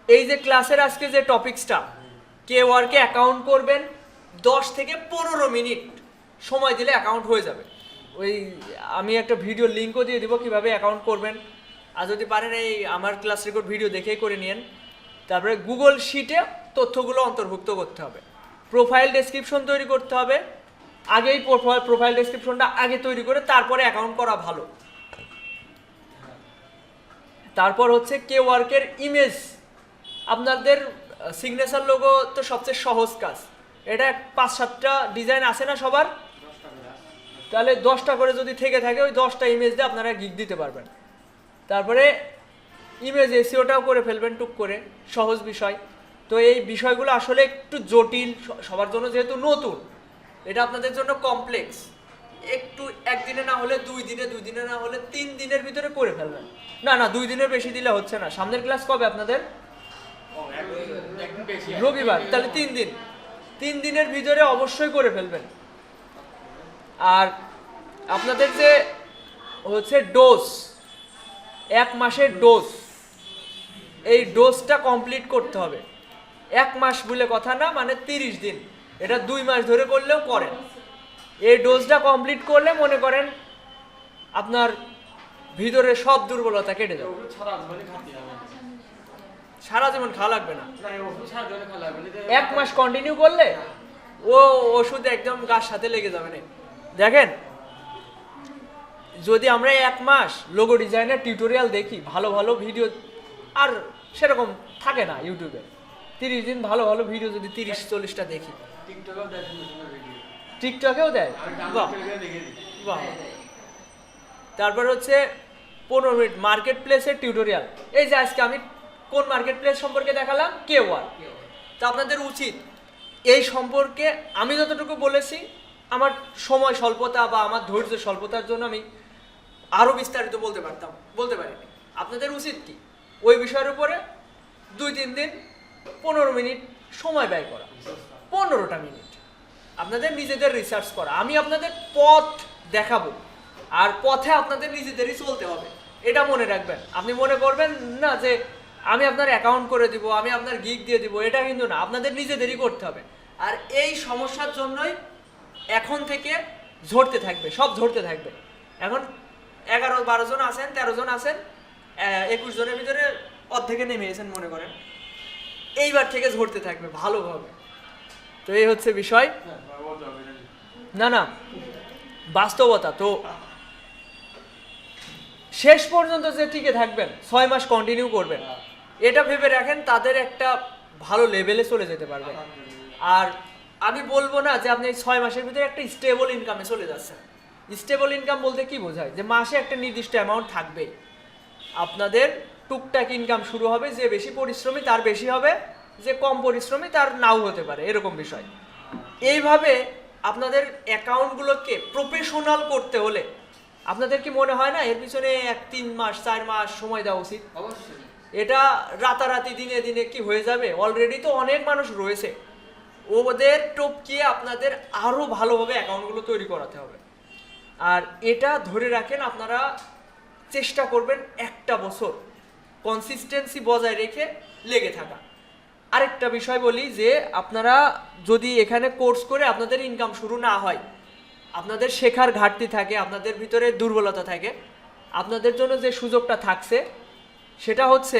এই যে ক্লাসের আজকে যে টপিকসটা, কে ওয়ার্কে অ্যাকাউন্ট করবেন, 10 থেকে 15 মিনিট সময় দিলে অ্যাকাউন্ট হয়ে যাবে। ওই আমি একটা ভিডিও লিঙ্কও দিয়ে দিব কিভাবে অ্যাকাউন্ট করবেন। আর যদি পারেন এই আমার ক্লাস রেকর্ড ভিডিও দেখেই করে নিন। তারপরে গুগল শিটে তথ্যগুলো অন্তর্ভুক্ত করতে হবে, প্রোফাইল ডেসক্রিপশন তৈরি করতে হবে। আগেই প্রোফাইল ডেসক্রিপশনটা আগে তৈরি করে তারপরে অ্যাকাউন্ট করা ভালো। তারপর হচ্ছে কে ওয়ার্কের ইমেজ, আপনাদের সিগনেচার লোগো তো সবচেয়ে সহজ কাজ। এটা 5-7টা ডিজাইন আছে না সবার, তাহলে 10টা করে যদি থেকে থাকে ওই 10টা ইমেজ দিয়ে আপনারা গিগ দিতে পারবেন। তারপরে ইমেজ এসইওটাও করে ফেলবেন টুক করে, সহজ বিষয়। তো এই বিষয়গুলো আসলে একটু জটিল সবার জন্য, যেহেতু নতুন, এটা আপনাদের জন্য কমপ্লেক্স। একটু একদিনে না হলে 2 দিনে, 2 দিনে না হলে 3 দিনের ভিতরে করে ফেলবেন। না 2 দিনের বেশি দিলে হচ্ছে না। সামনের ক্লাস কবে আপনাদের? রবিবার, তাহলে 3 দিন। 3 দিনের ভিতরে অবশ্যই করে ফেলবেন। আর আপনাদের যে হচ্ছে ডোজ, 1 মাসের ডোজ, এই ডোজটা কমপ্লিট করতে হবে। 1 মাস বলে কথা না, মানে 30 দিন। এটা 2 মাস ধরে করলেও করেন, এই ডোজটা কমপ্লিট করলে মনে করেন আপনার ভিতরে সব দুর্বলতা কেটে যাবে। সারা জীবন খাওয়া লাগবে না, 1 মাস কন্টিনিউ করলে ও ওষুধ একদম গার সাথে লেগে যাবে না। দেখেন, যদি আমরা 1 মাস লোগো ডিজাইনের টিউটোরিয়াল দেখি, ভালো ভালো ভিডিও আর সেরকম থাকে না ইউটিউবে, 30 দিন ভালো ভালো ভিডিও যদি 30-40টা দেখি, টিকটকেও দেয়, বাহ বাহ। তারপর হচ্ছে 15 মিনিট মার্কেট প্লেসের টিউটোরিয়াল। এই যে আজকে আমি কোন মার্কেট প্লেস সম্পর্কে দেখালাম, K1। তো আপনাদের উচিত এই সম্পর্কে আমি যতটুকু বলেছি, আমার সময় স্বল্পতা বা আমার ধৈর্য স্বল্পতার জন্য আমি আরও বিস্তারিত বলতে পারিনি। আপনাদের উচিত কি, ওই বিষয়ের উপরে 2-3 দিন 15 মিনিট সময় ব্যয় করা, 15টা মিনিট আপনাদের নিজেদের রিসার্চ করা। আমি আপনাদের পথ দেখাবো, আর পথে আপনাদের নিজেদেরই চলতে হবে, এটা মনে রাখবেন। আপনি মনে করবেন না যে আমি আপনার অ্যাকাউন্ট করে দিব, আমি আপনার গিগ দিয়ে দিব, এটা কিন্তু না, আপনাদের নিজেদেরই করতে হবে। আর এই সমস্যার জন্যই এখন থেকে ঝরতে থাকবে, সব ঝরতে থাকবে। এখন 11-12 জন আছেন, 13 জন আছেন, 21 জনের ভিতরে অর্ধেকে নেমে এসেছেন মনে করেন, এইবার থেকে ঝরতে থাকবে ভালোভাবে। তো এই হচ্ছে বিষয়, না না বাস্তবতা। তো শেষ পর্যন্ত যে টিকে থাকবেন, 6 মাস কন্টিনিউ করবেন, এটা ভেবে রাখেন তাদের একটা ভালো লেভেলে চলে যেতে পারবেন। আর আমি বলবো না যে আপনি 6 মাসের ভিতরে একটা স্টেবল ইনকামে চলে যাচ্ছেন। স্টেবল ইনকাম বলতে কি বোঝায়, যে মাসে একটা নির্দিষ্ট অ্যামাউন্ট থাকবে, আপনাদের টুকটাক ইনকাম শুরু হবে, যে বেশি পরিশ্রমী তার বেশি হবে, যে কম পরিশ্রমী তার নাও হতে পারে, এরকম বিষয়। এইভাবে আপনাদের অ্যাকাউন্টগুলোকে প্রফেশনাল করতে হলে আপনাদের কি মনে হয় না এর পিছনে 3 মাস 4 মাস সময় দেওয়া উচিত? অবশ্যই। এটা রাতারাতি দিনে দিনে কি হয়ে যাবে? অলরেডি তো অনেক মানুষ রয়েছে, ওদের টপকিয়ে আপনাদের আরও ভালোভাবে অ্যাকাউন্টগুলো তৈরি করাতে হবে। আর এটা ধরে রাখেন, আপনারা চেষ্টা করবেন 1টা বছর কনসিস্টেন্সি বজায় রেখে লেগে থাকা। আরেকটা বিষয় বলি, যে আপনারা যদি এখানে কোর্স করে আপনাদের ইনকাম শুরু না হয়, আপনাদের শেখার ঘাটতি থাকে, আপনাদের ভিতরে দুর্বলতা থাকে, আপনাদের জন্য যে সুযোগটা থাকছে সেটা হচ্ছে,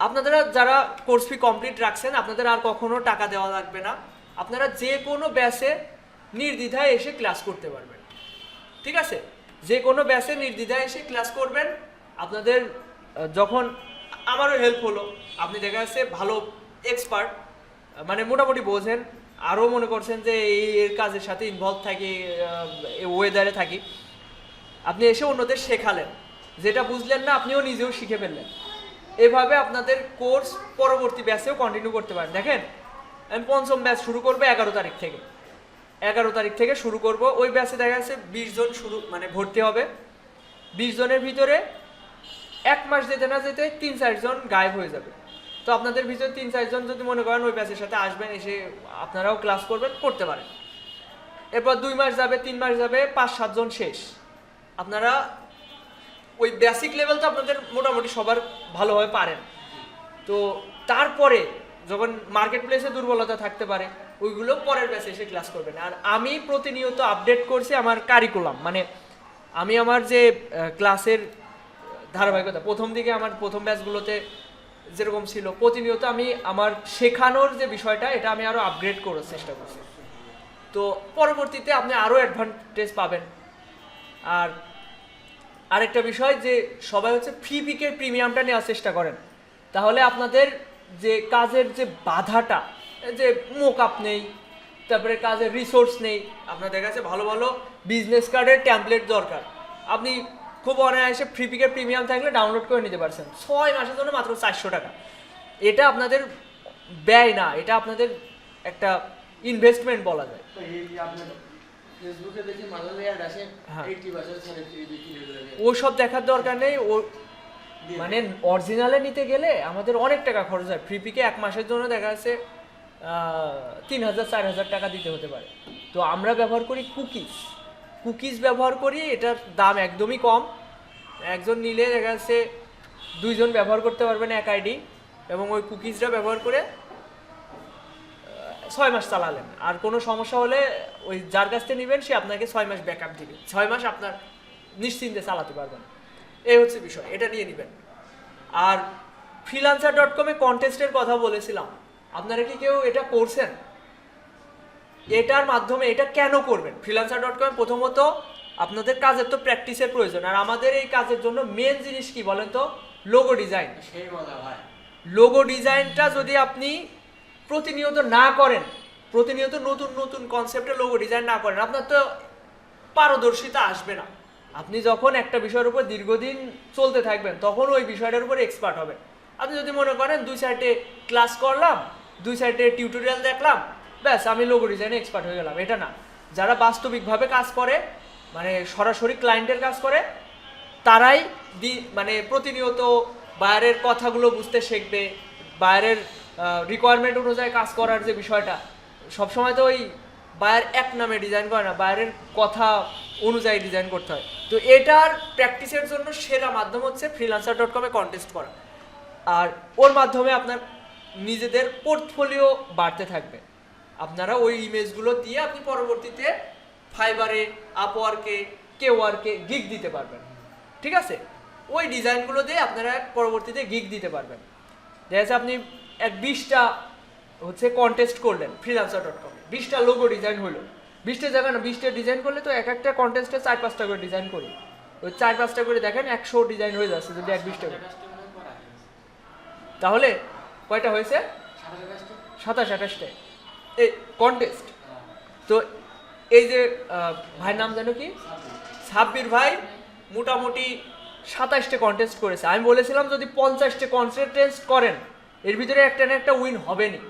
আপনারা যারা কোর্স ফি কমপ্লিট রাখছেন, আপনাদের আর কখনো টাকা দেওয়া লাগবে না। আপনারা যে কোনো ব্যাচে নির্দ্বিধায় এসে ক্লাস করতে পারবেন, ঠিক আছে? যে কোনো ব্যাচে নির্দ্বিধায় এসে ক্লাস করবেন। আপনাদের যখন আমারও হেল্প হলো, আপনি দেখা যাচ্ছে ভালো এক্সপার্ট, মানে মোটামুটি বোঝেন, আরও মনে করছেন যে এর কাজের সাথে ইনভলভ থাকি, ওয়েদারে থাকি, আপনি এসে অন্যদের শেখালেন, যেটা বুঝলেন না আপনিও নিজেও শিখে ফেললেন। এভাবে আপনাদের কোর্স পরবর্তী ব্যাচেও কন্টিনিউ করতে পারেন। দেখেন, আমি 5ম ব্যাচ শুরু করবো 11 তারিখ থেকে, 11 তারিখ থেকে শুরু করব। ওই ব্যাচে দেখা যাচ্ছে 20 জন ভর্তি হবে। 20 জনের ভিতরে 1 মাস যেতে না যেতে 3-4 জন গায়েব হয়ে যাবে। তো আপনাদের ভিতরে 3-4 জন যদি মনে করেন ওই ব্যাচের সাথে আসবেন, এসে আপনারাও ক্লাস করতে পারেন। এরপর 2 মাস যাবে, 3 মাস যাবে, 5-7 জন শেষ। আপনারা ওই বেসিক লেভেল তো আপনাদের মোটামুটি সবার ভালোভাবে পারেন। তো তারপরে যখন মার্কেট প্লেসে দুর্বলতা থাকতে পারে, ওইগুলো পরের ব্যাচে এসে ক্লাস করবেন। আর আমি প্রতিনিয়ত আপডেট করছি আমার কারিকুলাম, মানে আমি আমার যে ক্লাসের ধারাবাহিকতা, প্রথম দিকে আমার প্রথম ব্যাচগুলোতে যেরকম ছিল, প্রতিনিয়ত আমি আমার শেখানোর যে বিষয়টা, এটা আমি আরও আপগ্রেড করার চেষ্টা করছি। তো পরবর্তীতে আপনি আরও অ্যাডভান্টেজ পাবেন। আর আরেকটা বিষয়, যে সবাই হচ্ছে ফ্রি পিকের প্রিমিয়ামটা নেওয়ার চেষ্টা করেন, তাহলে আপনাদের যে কাজের যে বাধাটা, যে মোকআপ নেই, তারপরে কাজের রিসোর্স নেই, আপনার দেখা যাচ্ছে ভালো ভালো বিজনেস কার্ডের ট্যাম্পলেট দরকার, আপনি খুব অনায়াসে ফ্রি পিকের প্রিমিয়াম থাকলে ডাউনলোড করে নিতে পারছেন 6 মাসের জন্য মাত্র 400 টাকা। এটা আপনাদের ব্যয় না, এটা আপনাদের একটা ইনভেস্টমেন্ট বলা যায়। ওসব দেখার দরকার নেই, ও মানে অরিজিনালে নিতে গেলে আমাদের অনেক টাকা খরচ হয়। ফ্রি পিকে 1 মাসের জন্য দেখা যাচ্ছে 3000-4000 টাকা দিতে হতে পারে। তো আমরা ব্যবহার করি কুকিজ ব্যবহার করি, এটার দাম একদমই কম। একজন নিলে দেখা যাচ্ছে 2 জন ব্যবহার করতে পারবেন এক আইডি, এবং ওই কুকিজটা ব্যবহার করে 6 মাস চালালেন, আর কোনো সমস্যা হলে ওই যার কাছ থেকে নেবেন সে আপনাকে 6 মাস ব্যাকআপ দিবে, 6 মাস আপনার নিশ্চিন্তে চালাতে পারবেন। এই হচ্ছে বিষয়, এটা নিয়ে নেবেন। আর freelancer.com-এ কন্টেস্টের কথা বলেছিলাম, আপনারা কি কেউ এটা করছেন? এটার মাধ্যমে এটা কেন করবেন? freelancer.com প্রথমত আপনাদের কাজের তো প্র্যাকটিসের প্রয়োজন, আর আমাদের এই কাজের জন্য মেন জিনিস কি বলেন তো? Logo design. লোগো ডিজাইনটা যদি আপনি প্রতিনিয়ত না করেন, প্রতিনিয়ত নতুন নতুন কনসেপ্টে লোগো ডিজাইন না করেন, আপনার তো পারদর্শিতা আসবে না। আপনি যখন একটা বিষয়ের উপর দীর্ঘদিন চলতে থাকবেন তখন ওই বিষয়টার উপর এক্সপার্ট হবেন। আপনি যদি মনে করেন 2 সাইডে ক্লাস করলাম, 2 সাইডে টিউটোরিয়াল দেখলাম, ব্যাস আমি লোগো ডিজাইনে এক্সপার্ট হয়ে গেলাম, এটা না। যারা বাস্তবিকভাবে কাজ করে, মানে সরাসরি ক্লায়েন্টের কাজ করে, তারাই মানে প্রতিনিয়ত বাইরের কথাগুলো বুঝতে শিখবে, বাইরের রিকোয়ারমেন্ট অনুযায়ী কাজ করার যে বিষয়টা, সবসময় তো ওই বাইরের এক নামে ডিজাইন করে না, বাইরের কথা অনুযায়ী ডিজাইন করতে হয়। তো এটার প্র্যাকটিসের জন্য সেরা মাধ্যম হচ্ছে freelancer.com-এ কন্টেস্ট করা, আর ওর মাধ্যমে আপনার নিজেদের পোর্টফোলিও বাড়তে থাকবে। আপনারা ওই ইমেজগুলো দিয়ে আপনি পরবর্তীতে ফাইবারে, আপওয়ার্কে, কেওয়ার্কে গিগ দিতে পারবেন, ঠিক আছে? ওই ডিজাইনগুলো দিয়ে আপনারা পরবর্তীতে গিগ দিতে পারবেন। দেখা যাচ্ছে আপনি 20টা হচ্ছে কন্টেস্ট করলেন freelancer.com-এ, 20টা লোগো ডিজাইন হলো, 20টা জায়গা না, 20টা ডিজাইন করলে তো এক একটা কন্টেস্টে 4-5টা করে ডিজাইন করি, ওই 4-5টা করে দেখেন 100 ডিজাইন হয়ে যাচ্ছে যদি 20টা করে। তাহলে কয়টা হয়েছে? 27-28টা এই কন্টেস্ট। তো এই যে ভাইয়ের নাম জানো কি? সাব্বির ভাই মোটামুটি 27টে কন্টেস্ট করেছে। আমি বলেছিলাম যদি 50টে কন্টেস্ট করেন এর ভিতরে একটা না একটা উইন হবেনি।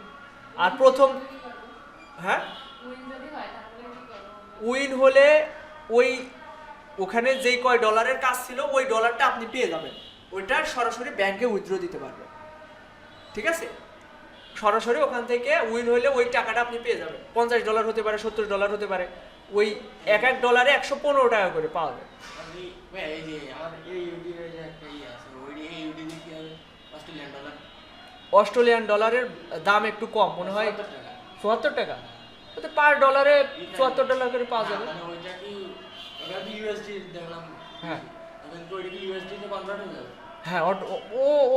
আর প্রথম হ্যাঁ উইন হলে ওই ওখানে যেই কয় ডলারের কাজ ছিল ওই ডলারটা আপনি পেয়ে যাবেন, ওইটা সরাসরি ব্যাংকে উইথড্র দিতে পারবেন, ঠিক আছে? সরাসরি ওখান থেকে উইন হলে ওই টাকাটা আপনি পেয়ে যাবেন। $50 হতে পারে, $70 হতে পারে, ওই এক এক ডলারে 115 টাকা করে পাওয়া যায়। অস্ট্রেলিয়ান ডলারের দাম একটু কম মনে হয়, 74 টাকা, পার ডলারে $74 করে পাওয়া যাবে। হ্যাঁ হ্যাঁ,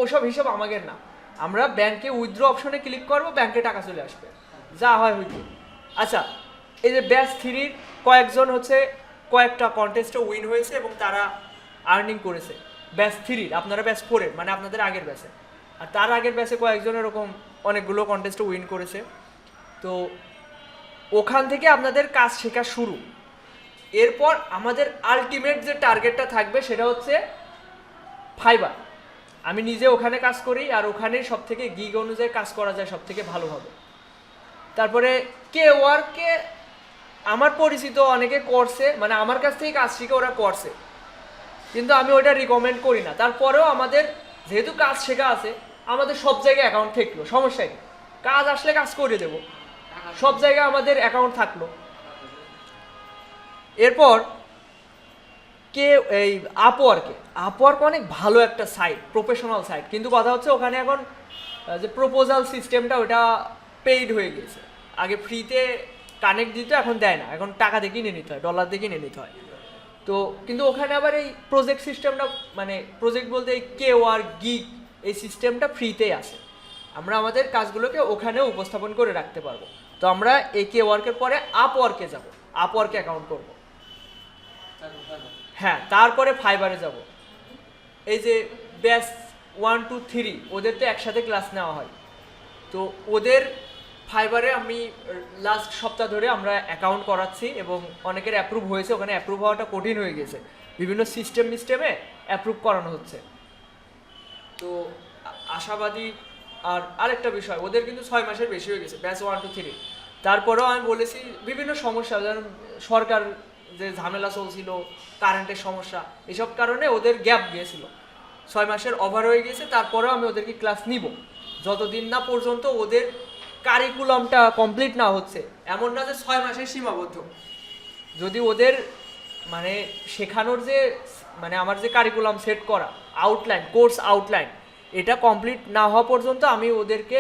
ওসব হিসাব আমাদের না, আমরা ব্যাংকে উইথড্র অপশনে ক্লিক করব, ব্যাংকে টাকা চলে আসবে, যা হয় হইতে। আচ্ছা, এই যে ব্যাচ 3-র কয়েকজন হচ্ছে কয়েকটা কন্টেস্টে উইন হয়েছে এবং তারা আর্নিং করেছে। ব্যাচ 3-র, আপনারা ব্যাচ 4-এর মানে আপনাদের আগের ব্যাচে, আর তার আগের ব্যাচে কয়েকজন এরকম অনেকগুলো কন্টেস্টে উইন করেছে। তো ওখান থেকে আপনাদের কাজ শেখা শুরু। এরপর আমাদের আলটিমেট যে টার্গেটটা থাকবে সেটা হচ্ছে ফাইবার। আমি নিজে ওখানে কাজ করি, আর ওখানে সব থেকে গিগ অনুযায়ী কাজ করা যায় সব থেকে ভালোভাবে। তারপরে কেওয়ার্কে আমার পরিচিত অনেকে করছে, মানে আমার কাছ থেকে কাজ শিখে ওরা করছে, কিন্তু আমি ওইটা রিকমেন্ড করি না। তারপরেও আমাদের যেহেতু কাজ শেখা আছে, আমাদের সব জায়গায় অ্যাকাউন্ট থাকলো, সমস্যা নেই, কাজ আসলে কাজ করে দেবো, সব জায়গায় আমাদের অ্যাকাউন্ট থাকলো। এরপর এই আপওয়ার্ক অনেক ভালো একটা সাইট, প্রফেশনাল সাইট, কিন্তু কথা হচ্ছে ওখানে এখন যে প্রপোজাল সিস্টেমটা ওটা পেইড হয়ে গেছে। আগে ফ্রিতে কানেক্ট দিত, এখন দেয় না, এখন টাকা দিয়ে কিনে নিতে হয়, ডলার দিয়ে কিনে নিতে হয়। তো কিন্তু ওখানে আবার এই প্রজেক্ট সিস্টেমটা, মানে প্রজেক্ট বলতে এই কেওয়ার্ক, গিগ, এই সিস্টেমটা ফ্রিতেই আসে। আমরা আমাদের কাজগুলোকে ওখানেও উপস্থাপন করে রাখতে পারবো। তো আমরা এই কেওয়ার্কের পরে আপওয়ার্কে যাব, আপওয়ার্কে অ্যাকাউন্ট করব, হ্যাঁ, তারপরে ফাইবারে যাব। এই যে ব্যাচ 1, 2, 3 ওদের তো একসাথে ক্লাস নেওয়া হয়। তো ওদের ফাইবারে আমি লাস্ট সপ্তাহ ধরে আমরা অ্যাকাউন্ট করাচ্ছি এবং অনেকের অ্যাপ্রুভ হয়েছে। ওখানে অ্যাপ্রুভ হওয়াটা কঠিন হয়ে গেছে, বিভিন্ন সিস্টেমে অ্যাপ্রুভ করানো হচ্ছে। তো আশাবাদী। আর আরেকটা বিষয়, ওদের কিন্তু 6 মাসের বেশি হয়ে গেছে ব্যাচ 1, 2, 3। তারপরেও আমি বলেছি বিভিন্ন সমস্যা, যেমন সরকার যে ঝামেলা চলছিল, কারেন্টের সমস্যা, এসব কারণে ওদের গ্যাপ গিয়েছিল, 6 মাসের ওভার হয়ে গেছে। তারপরেও আমি ওদেরকে ক্লাস নিব যতদিন না পর্যন্ত ওদের কারিকুলামটা কমপ্লিট না হচ্ছে। এমন না যে 6 মাসের সীমাবদ্ধ, যদি ওদের মানে শেখানোর যে মানে আমার যে কারিকুলাম সেট করা আউটলাইন, কোর্স আউটলাইন, এটা কমপ্লিট না হওয়া পর্যন্ত আমি ওদেরকে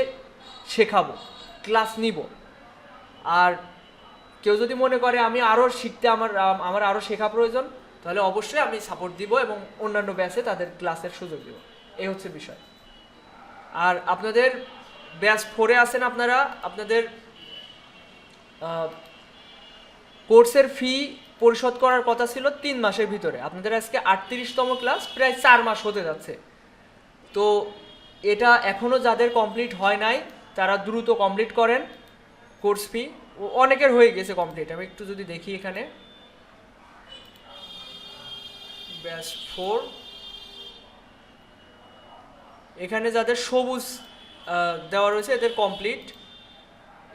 শেখাবো, ক্লাস নিব। আর কেউ যদি মনে করে আমি আরও শিখতে আমার আরও শেখা প্রয়োজন, তাহলে অবশ্যই আমি সাপোর্ট দিব এবং অন্যান্য ব্যাচে তাদের ক্লাসের সুযোগ দেব। এই হচ্ছে বিষয়। আর আপনাদের ব্যাচ 4-এ আছেন আপনারা, আপনাদের কোর্সের ফি পরিশোধ করার কথা ছিল 3 মাসের ভিতরে। আপনাদের আজকে 38তম ক্লাস, প্রায় 4 মাস হতে যাচ্ছে। তো এটা এখনও যাদের কমপ্লিট হয় নাই তারা দ্রুত কমপ্লিট করেন কোর্স ফি। অনেকের হয়ে গেছে কমপ্লিট। আমি একটু যদি দেখি এখানে ব্যাচ 4, এখানে যাদের সবুজ দেওয়া রয়েছে এদের কমপ্লিট।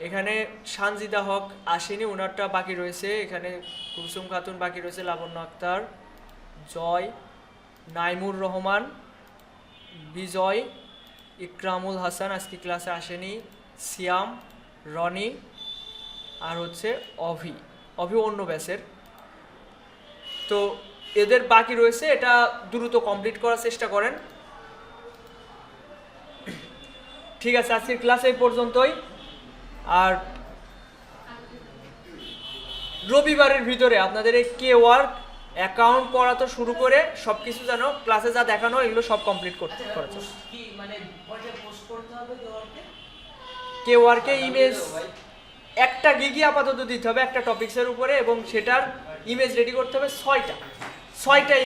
এখানে সানজিদা হক আসেনি, ওনারটা বাকি রয়েছে। এখানে কুলসুম খাতুন বাকি রয়েছে, লাবণ্য আক্তার, জয়, নাইমুর রহমান, বিজয়, ইকরামুল হাসান আজকে ক্লাসে আসেনি, সিয়াম, রনি, আর হচ্ছে অভি অন্য ব্যাচের। তো এদের বাকি রয়েছে, এটা দ্রুত কমপ্লিট করার চেষ্টা করেন। ঠিক আছে, আজকের ক্লাস এই পর্যন্তই। আর রবিবারের ভিতরে আপনাদের এই কে ওয়ার্ক অ্যাকাউন্ট করা তো শুরু করে সব কিছু যেন ক্লাসে যা দেখানো এগুলো সব কমপ্লিট করতে করেছে। কে ওয়ার্কে ইমেজ একটা গিগই আপাতত দিতে হবে একটা টপিক্সের উপরে, এবং সেটার ইমেজ রেডি করতে হবে 6টা